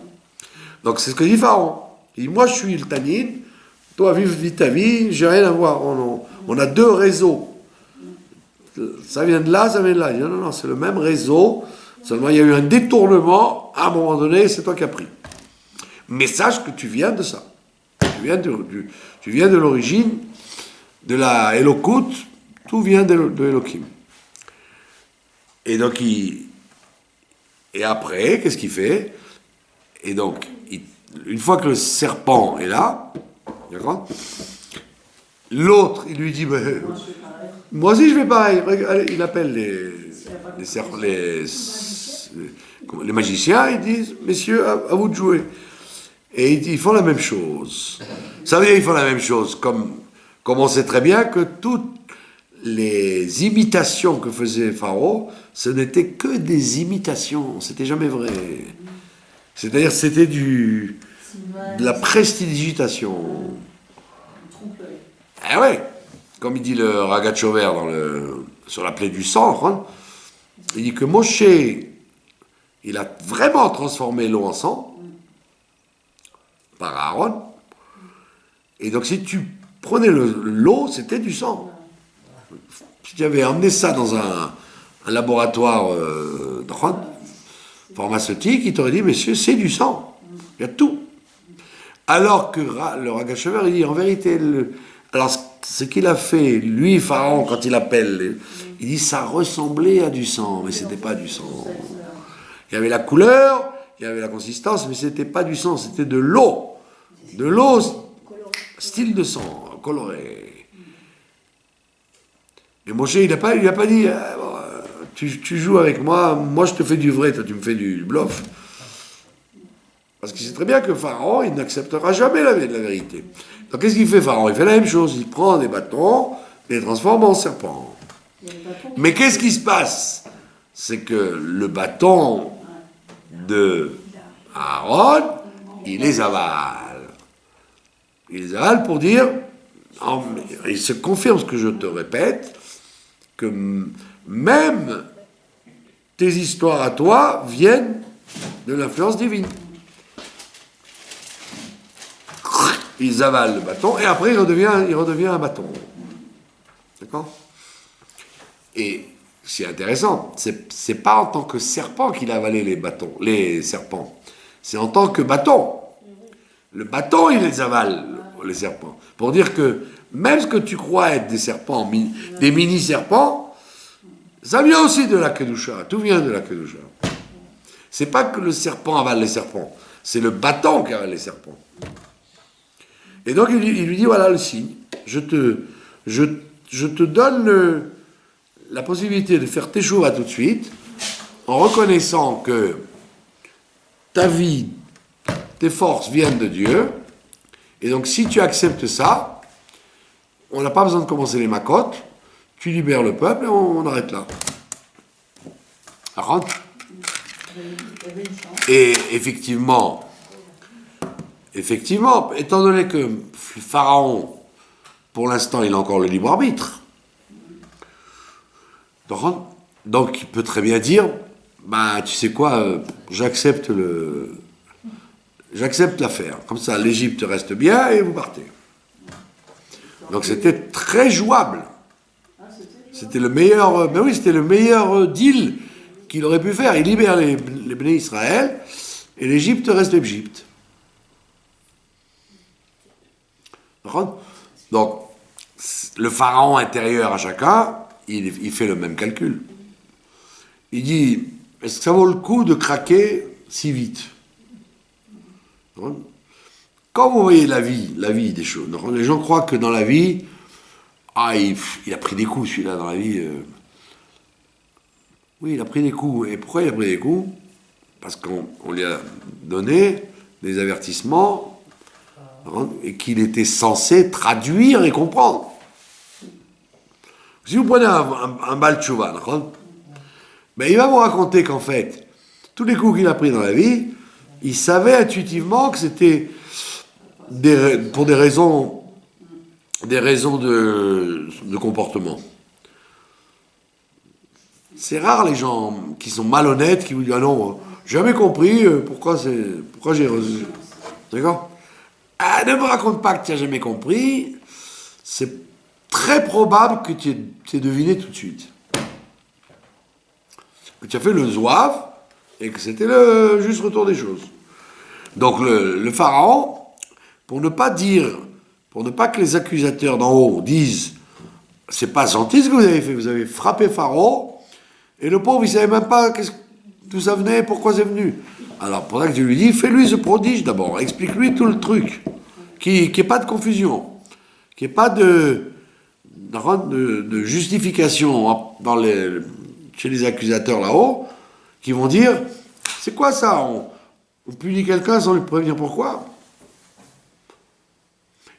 Donc c'est ce que dit Pharaon. Il dit, moi je suis le Tanine, toi vis ta vie, j'ai rien à voir. On a deux réseaux. Ça vient de là, ça vient de là. Il dit, non, c'est le même réseau, seulement il y a eu un détournement, à un moment donné, c'est toi qui as pris. Mais sache que tu viens de ça. Tu viens de l'origine, de la Elokut, tout vient de Elohim. Et donc, et après, qu'est-ce qu'il fait? Et donc, une fois que le serpent est là, d'accord, L'autre, il lui dit, ben, Moi, je fais pareil. moi aussi je fais pareil. Allez, il appelle les magiciens, ils disent, messieurs, à vous de jouer. Et ils font la même chose. Ça veut dire qu'ils font la même chose, comme on sait très bien que toutes les imitations que faisait Pharaon, ce n'étaient que des imitations, c'était jamais vrai. C'est-à-dire c'était de la prestidigitation. Trompe-l'œil. Ah ouais, comme il dit le Ragachover sur la plaie du sang, hein, il dit que Moshe, il a vraiment transformé l'eau en sang par Aaron. Et donc si tu prenais l'eau, c'était du sang. Si tu avais emmené ça dans un laboratoire pharmaceutique, il t'aurait dit, messieurs, c'est du sang. Il y a tout. Alors que le Ragachover, il dit, en vérité, alors ce qu'il a fait, lui, Pharaon, quand il appelle, il dit, ça ressemblait à du sang, mais c'était pas du sang. Il y avait la couleur, il y avait la consistance, mais c'était pas du sang, c'était de l'eau. De l'eau, style de sang, coloré. Et Moshe, il lui a pas dit, tu joues avec moi, moi je te fais du vrai, toi tu me fais du bluff. Parce qu'il sait très bien que Pharaon, il n'acceptera jamais la vérité. Donc qu'est-ce qu'il fait Pharaon? Il fait la même chose, il prend des bâtons, et les transforme en serpents. Mais qu'est-ce qui se passe? C'est que le bâton de Aaron, il les avale. Il les avale pour dire, il se confirme ce que je te répète, que même tes histoires à toi viennent de l'influence divine. Ils avalent le bâton et après il redevient un bâton. D'accord? Et c'est intéressant, c'est pas en tant que serpent qu'il a avalé les serpents. C'est en tant que bâton. Le bâton, il les avale, les serpents. Pour dire que même ce que tu crois être des serpents, des mini-serpents, ça vient aussi de la Kedusha. Tout vient de la Kedusha. C'est pas que le serpent avale les serpents, c'est le bâton qui avale les serpents. Et donc il lui dit, voilà le signe, je te donne la possibilité de faire tes choix tout de suite, en reconnaissant que ta vie, tes forces viennent de Dieu, et donc si tu acceptes ça, on n'a pas besoin de commencer les macotes, tu libères le peuple et on arrête là. Rentre. Et effectivement, étant donné que Pharaon, pour l'instant, il a encore le libre arbitre, donc il peut très bien dire, bah tu sais quoi, j'accepte l'affaire. Comme ça, l'Égypte reste bien et vous partez. Donc c'était très jouable. C'était le meilleur, ben oui, c'était le meilleur deal qu'il aurait pu faire. Il libère les Béné Israël et l'Égypte reste l'Égypte. Donc, le pharaon intérieur à chacun, il fait le même calcul. Il dit, est-ce que ça vaut le coup de craquer si vite? Quand vous voyez la vie des choses, les gens croient que dans la vie, il a pris des coups celui-là dans la vie. Oui, il a pris des coups. Et pourquoi il a pris des coups? Parce qu'on lui a donné des avertissements et qu'il était censé traduire et comprendre. Si vous prenez un Baal Tshuva, il va vous raconter qu'en fait, tous les coups qu'il a pris dans la vie, il savait intuitivement que c'était pour des raisons de comportement. C'est rare les gens qui sont malhonnêtes, qui vous disent « Ah non, j'ai jamais compris pourquoi j'ai... » D'accord? Ah, ne me raconte pas que tu n'as jamais compris. C'est très probable que tu aies deviné tout de suite. Que tu as fait le zouave et que c'était le juste retour des choses. Donc le pharaon, pour ne pas que les accusateurs d'en haut disent « C'est pas gentil ce que vous avez fait, vous avez frappé Pharaon, et le pauvre, il savait même pas d'où ça venait, pourquoi c'est venu. » Alors, pour ça que je lui dis, fais-lui ce prodige d'abord, explique-lui tout le truc, qu'il n'y ait pas de confusion, qu'il n'y ait pas de justification chez les accusateurs là-haut, qui vont dire, c'est quoi ça, on punit quelqu'un sans lui prévenir pourquoi.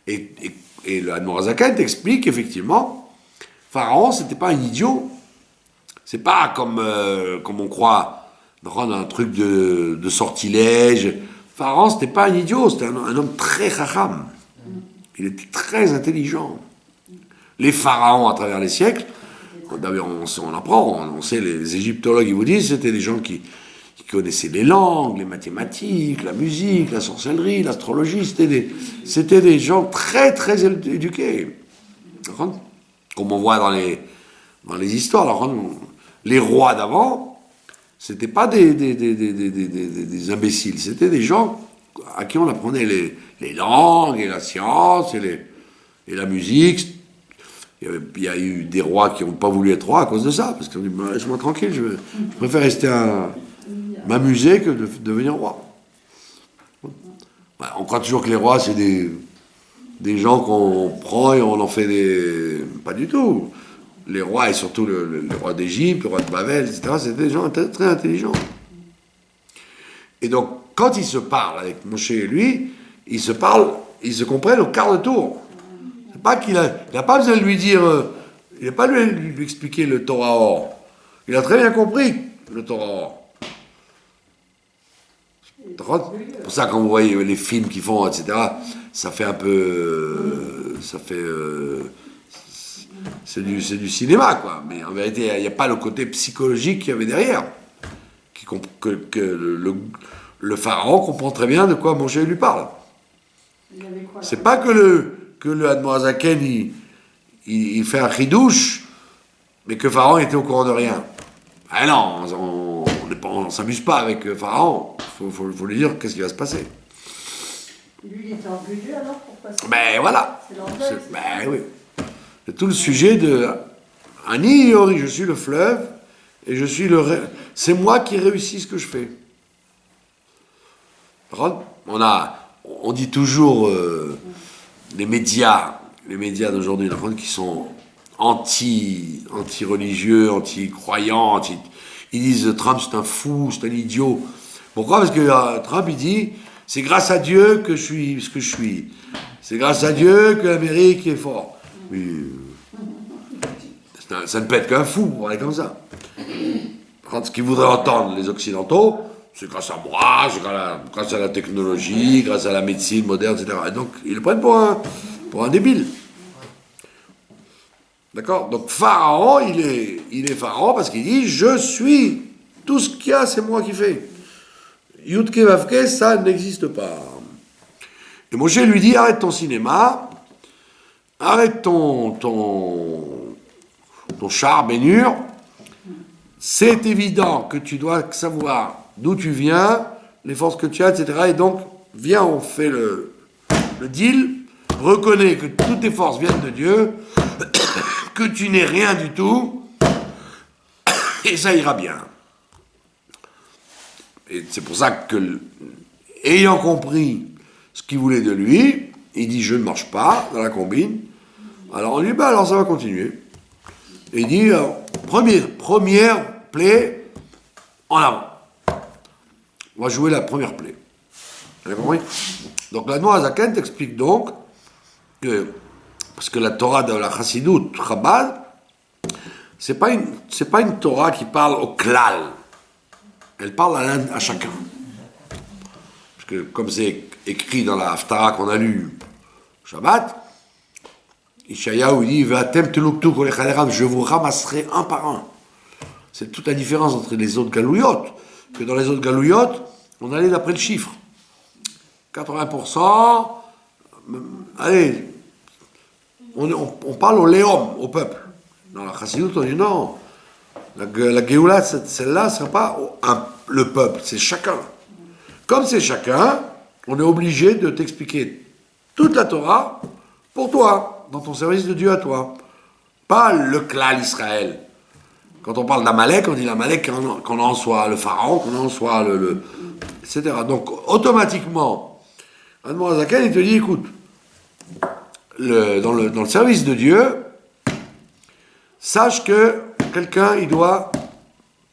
Et le Admorazaken t'explique qu'effectivement, Pharaon, c'était pas un idiot. C'est pas comme on croit, dans un truc de sortilège. Pharaon, c'était pas un idiot, c'était un homme très chacham. Il était très intelligent. Les pharaons, à travers les siècles, d'ailleurs, on apprend, on sait, les égyptologues, ils vous disent, c'était des gens qui connaissaient les langues, les mathématiques, la musique, la sorcellerie, l'astrologie. C'était des gens très, très éduqués. Comme on voit dans les histoires. Les rois d'avant, c'était pas des imbéciles, c'était des gens à qui on apprenait les langues et la science et la musique. Il y a eu des rois qui n'ont pas voulu être rois à cause de ça, parce qu'ils ont dit, laisse-moi tranquille, je préfère rester m'amuser que de devenir roi. On croit toujours que les rois, c'est des gens qu'on prend et on en fait des... Pas du tout. Les rois, et surtout le roi d'Égypte, le roi de Babel, etc., c'était des gens très, très intelligents. Et donc, quand ils se parlent avec Moshe et lui, ils se comprennent au quart de tour. C'est pas qu'il n'a pas besoin de lui dire, il n'a pas lui expliquer le Torah or. Il a très bien compris le Torah or. C'est pour ça, quand vous voyez les films qu'ils font, etc., ça fait un peu... c'est du cinéma, quoi. Mais en vérité, il n'y a pas le côté psychologique qu'il y avait derrière. Que le pharaon comprend très bien de quoi Moshe lui parle. C'est pas que le Admorazaken, il fait un chidouche, mais que Pharaon était au courant de rien. Ah non, on s'amuse pas avec Pharaon. Faut lui dire qu'est-ce qui va se passer. Lui, il était orgueilleux alors pour passer. Ben voilà. C'est l'orgueil. Ben oui. C'est tout le sujet de Ani Yori, je suis le fleuve et je suis c'est moi qui réussis ce que je fais. On dit toujours les médias d'aujourd'hui qui sont anti-religieux, anti-croyants, ils disent Trump c'est un fou, c'est un idiot. Pourquoi? Parce que Trump il dit c'est grâce à Dieu que je suis ce que je suis. C'est grâce à Dieu que l'Amérique est forte. Oui, ça ne peut être qu'un fou pour parler comme ça. Quand ce qu'ils voudraient entendre les Occidentaux, c'est grâce à moi, c'est grâce à la technologie, grâce à la médecine moderne, etc. Et donc, ils le prennent pour un débile. D'accord? Donc, Pharaon, il est Pharaon parce qu'il dit, je suis, tout ce qu'il y a, c'est moi qui fais. Yudke Vavke, ça n'existe pas. Et Moshe lui dit, arrête ton cinéma, arrête ton char bénur, c'est évident que tu dois savoir d'où tu viens, les forces que tu as, etc. Et donc, viens, on fait le deal, reconnais que toutes tes forces viennent de Dieu, que tu n'es rien du tout, et ça ira bien. Et c'est pour ça que, ayant compris ce qu'il voulait de lui, il dit, je ne marche pas dans la combine. Alors on lui dit, alors ça va continuer. Et il dit, première plaie, en avant. On va jouer la première plaie. Vous avez compris? Donc l'Admorazaken t'explique donc que, parce que la Torah de la Chassidut, Chabad, c'est pas une Torah qui parle au klal. Elle parle à chacun. Parce que comme c'est écrit dans la Haftara qu'on a lu Shabbat, Ishayahu dit V'atem teluktu kol echad, je vous ramasserai un par un. C'est toute la différence entre les autres galouyot, que dans les autres galouyot, on allait d'après le chiffre. 80%, allez, on parle au léom, au peuple. Dans la Chassidut, on dit non, la Géoula, celle-là, ce n'est pas le peuple, c'est chacun. Comme c'est chacun, on est obligé de t'expliquer toute la Torah pour toi, dans ton service de Dieu à toi. Pas le klal Israël. Quand on parle d'Amalek, on dit l'Amalek qu'on en soit le pharaon, qu'on en soit etc. Donc, automatiquement, Admorazaken, il te dit, écoute, dans le service de Dieu, sache que quelqu'un, il doit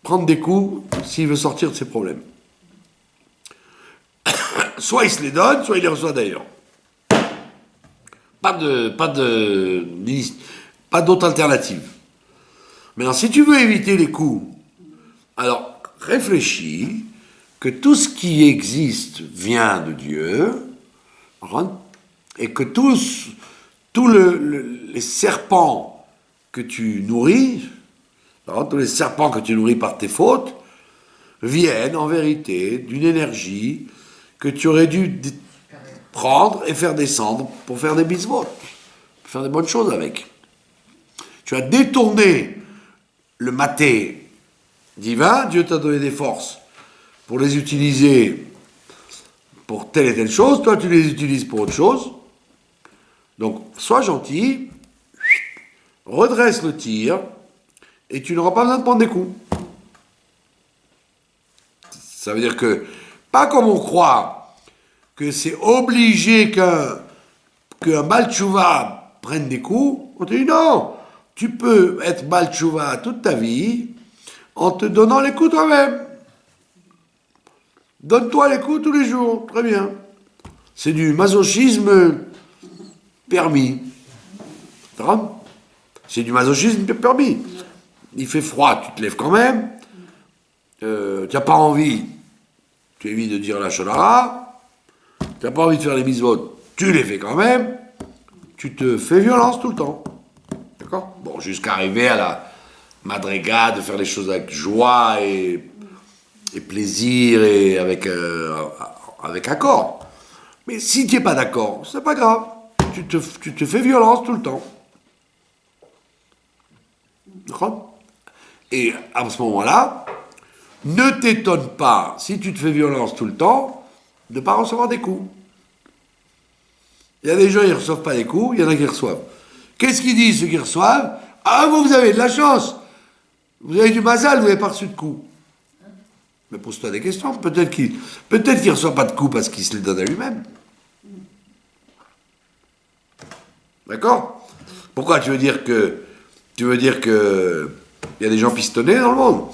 prendre des coups s'il veut sortir de ses problèmes. Soit il se les donne, soit il les reçoit d'ailleurs. Pas d'autre alternative. Maintenant, si tu veux éviter les coups, alors réfléchis que tout ce qui existe vient de Dieu, et que tous les serpents que tu nourris, tous les serpents que tu nourris par tes fautes, viennent en vérité d'une énergie que tu aurais dû prendre et faire descendre pour faire des bisvotes, pour faire des bonnes choses avec. Tu as détourné le maté divin, Dieu t'a donné des forces pour les utiliser pour telle et telle chose, toi tu les utilises pour autre chose. Donc, sois gentil, redresse le tir, et tu n'auras pas besoin de prendre des coups. Ça veut dire que, pas comme on croit, que c'est obligé qu'un Baal Tchouva prenne des coups, on te dit non, tu peux être Baal Tchouva toute ta vie en te donnant les coups toi-même. Donne-toi les coups tous les jours, très bien. C'est du masochisme permis. C'est du masochisme permis. Il fait froid, tu te lèves quand même. Tu n'as pas envie, tu évites de dire la shonara. Tu n'as pas envie de faire les mitzvot, tu les fais quand même. Tu te fais violence tout le temps. D'accord ? Bon, jusqu'à arriver à la madriga de faire les choses avec joie et plaisir et avec accord. Mais si tu n'es pas d'accord, c'est pas grave. Tu te fais violence tout le temps. D'accord ? Et à ce moment-là, ne t'étonne pas, si tu te fais violence tout le temps, de ne pas recevoir des coups. Il y a des gens qui ne reçoivent pas des coups, il y en a qui reçoivent. Qu'est-ce qu'ils disent, ceux qui reçoivent ? Ah, vous avez de la chance. Vous avez du mazal, vous n'avez pas reçu de coups. Mais pose-toi des questions. Peut-être qu'il ne reçoit pas de coups parce qu'il se les donne à lui-même. D'accord ? Pourquoi tu veux dire que il y a des gens pistonnés dans le monde ?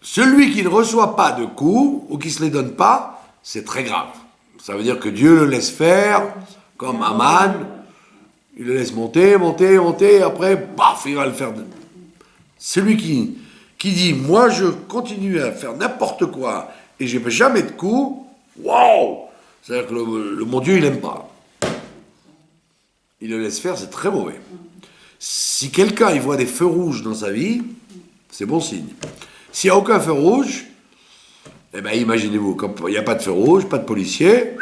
Celui qui ne reçoit pas de coups ou qui ne se les donne pas, c'est très grave. Ça veut dire que Dieu le laisse faire, comme Aman, il le laisse monter, et après, paf, il va le faire. Celui qui dit, moi je continue à faire n'importe quoi et je n'ai jamais de coups, waouh! C'est-à-dire que le mon Dieu, il n'aime pas. Il le laisse faire, c'est très mauvais. Si quelqu'un il voit des feux rouges dans sa vie, c'est bon signe. S'il n'y a aucun feu rouge, eh bien imaginez-vous, comme il n'y a pas de feu rouge, pas de policier,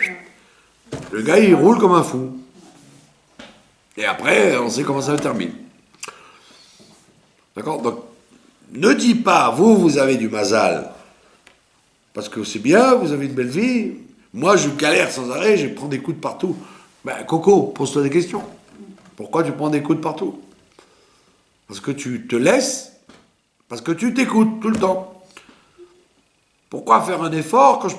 le gars il roule comme un fou. Et après, on sait comment ça termine. D'accord ? Donc, ne dis pas, vous avez du mazal, parce que c'est bien, vous avez une belle vie. Moi, je galère sans arrêt, je prends des coups de partout. Ben, Coco, pose-toi des questions. Pourquoi tu prends des coups de partout ? Parce que tu te laisses, parce que tu t'écoutes tout le temps. Pourquoi faire un effort quand je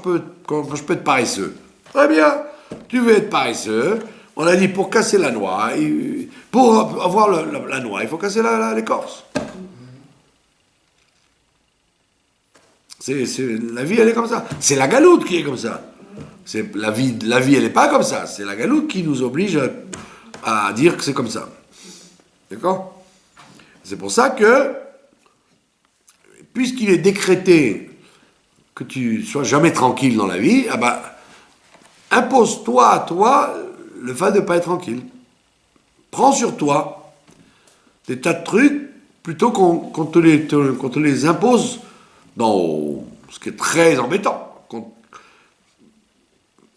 peux être paresseux ? Très bien, tu veux être paresseux. On a dit pour casser la noix, pour avoir la noix, il faut casser l'écorce. La vie, elle est comme ça. C'est la galoute qui est comme ça. La vie, elle n'est pas comme ça. C'est la galoute qui nous oblige à dire que c'est comme ça. D'accord ? C'est pour ça que, puisqu'il est décrété que tu sois jamais tranquille dans la vie, ah ben, impose-toi à toi le fait de ne pas être tranquille. Prends sur toi des tas de trucs plutôt qu'on te les impose dans ce qui est très embêtant.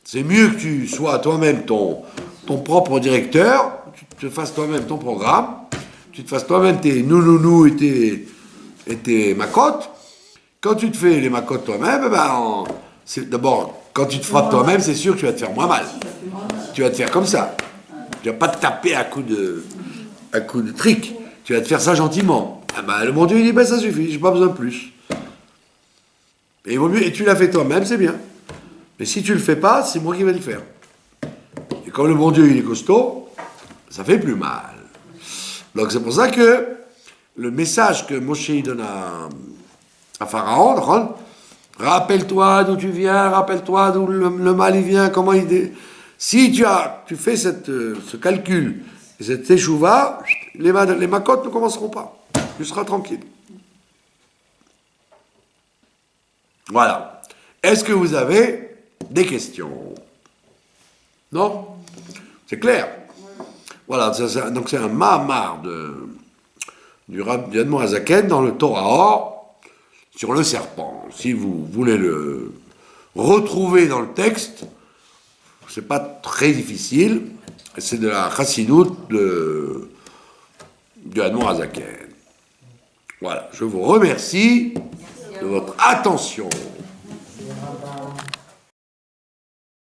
C'est mieux que tu sois toi-même ton propre directeur, tu te fasses toi-même ton programme, tu te fasses toi-même tes nounounous et tes macottes. Quand tu te fais les macottes toi-même, d'abord, quand tu te frappes toi-même, c'est sûr que tu vas te faire moins mal. Tu vas te faire comme ça. Tu vas pas te taper à coups de trick. Tu vas te faire ça gentiment. Le bon Dieu, il dit, ça suffit, j'ai pas besoin de plus. Et il vaut mieux, et tu l'as fait toi-même, c'est bien. Mais si tu le fais pas, c'est moi qui vais le faire. comme le bon Dieu il est costaud, ça fait plus mal. Donc c'est pour ça que le message que Moshe donne à Pharaon, rappelle-toi d'où tu viens, rappelle-toi d'où le mal il vient, comment il... Si tu fais ce calcul, et cette échouva, les macotes ne commenceront pas. Tu seras tranquille. Voilà. Est-ce que vous avez des questions? Non? C'est clair? Voilà, donc c'est un Mahamar du Admor Hazaken dans le Torah sur le serpent. Si vous voulez le retrouver dans le texte, c'est pas très difficile. C'est de la chassidoute du Admor Hazaken. Voilà, je vous remercie de votre attention.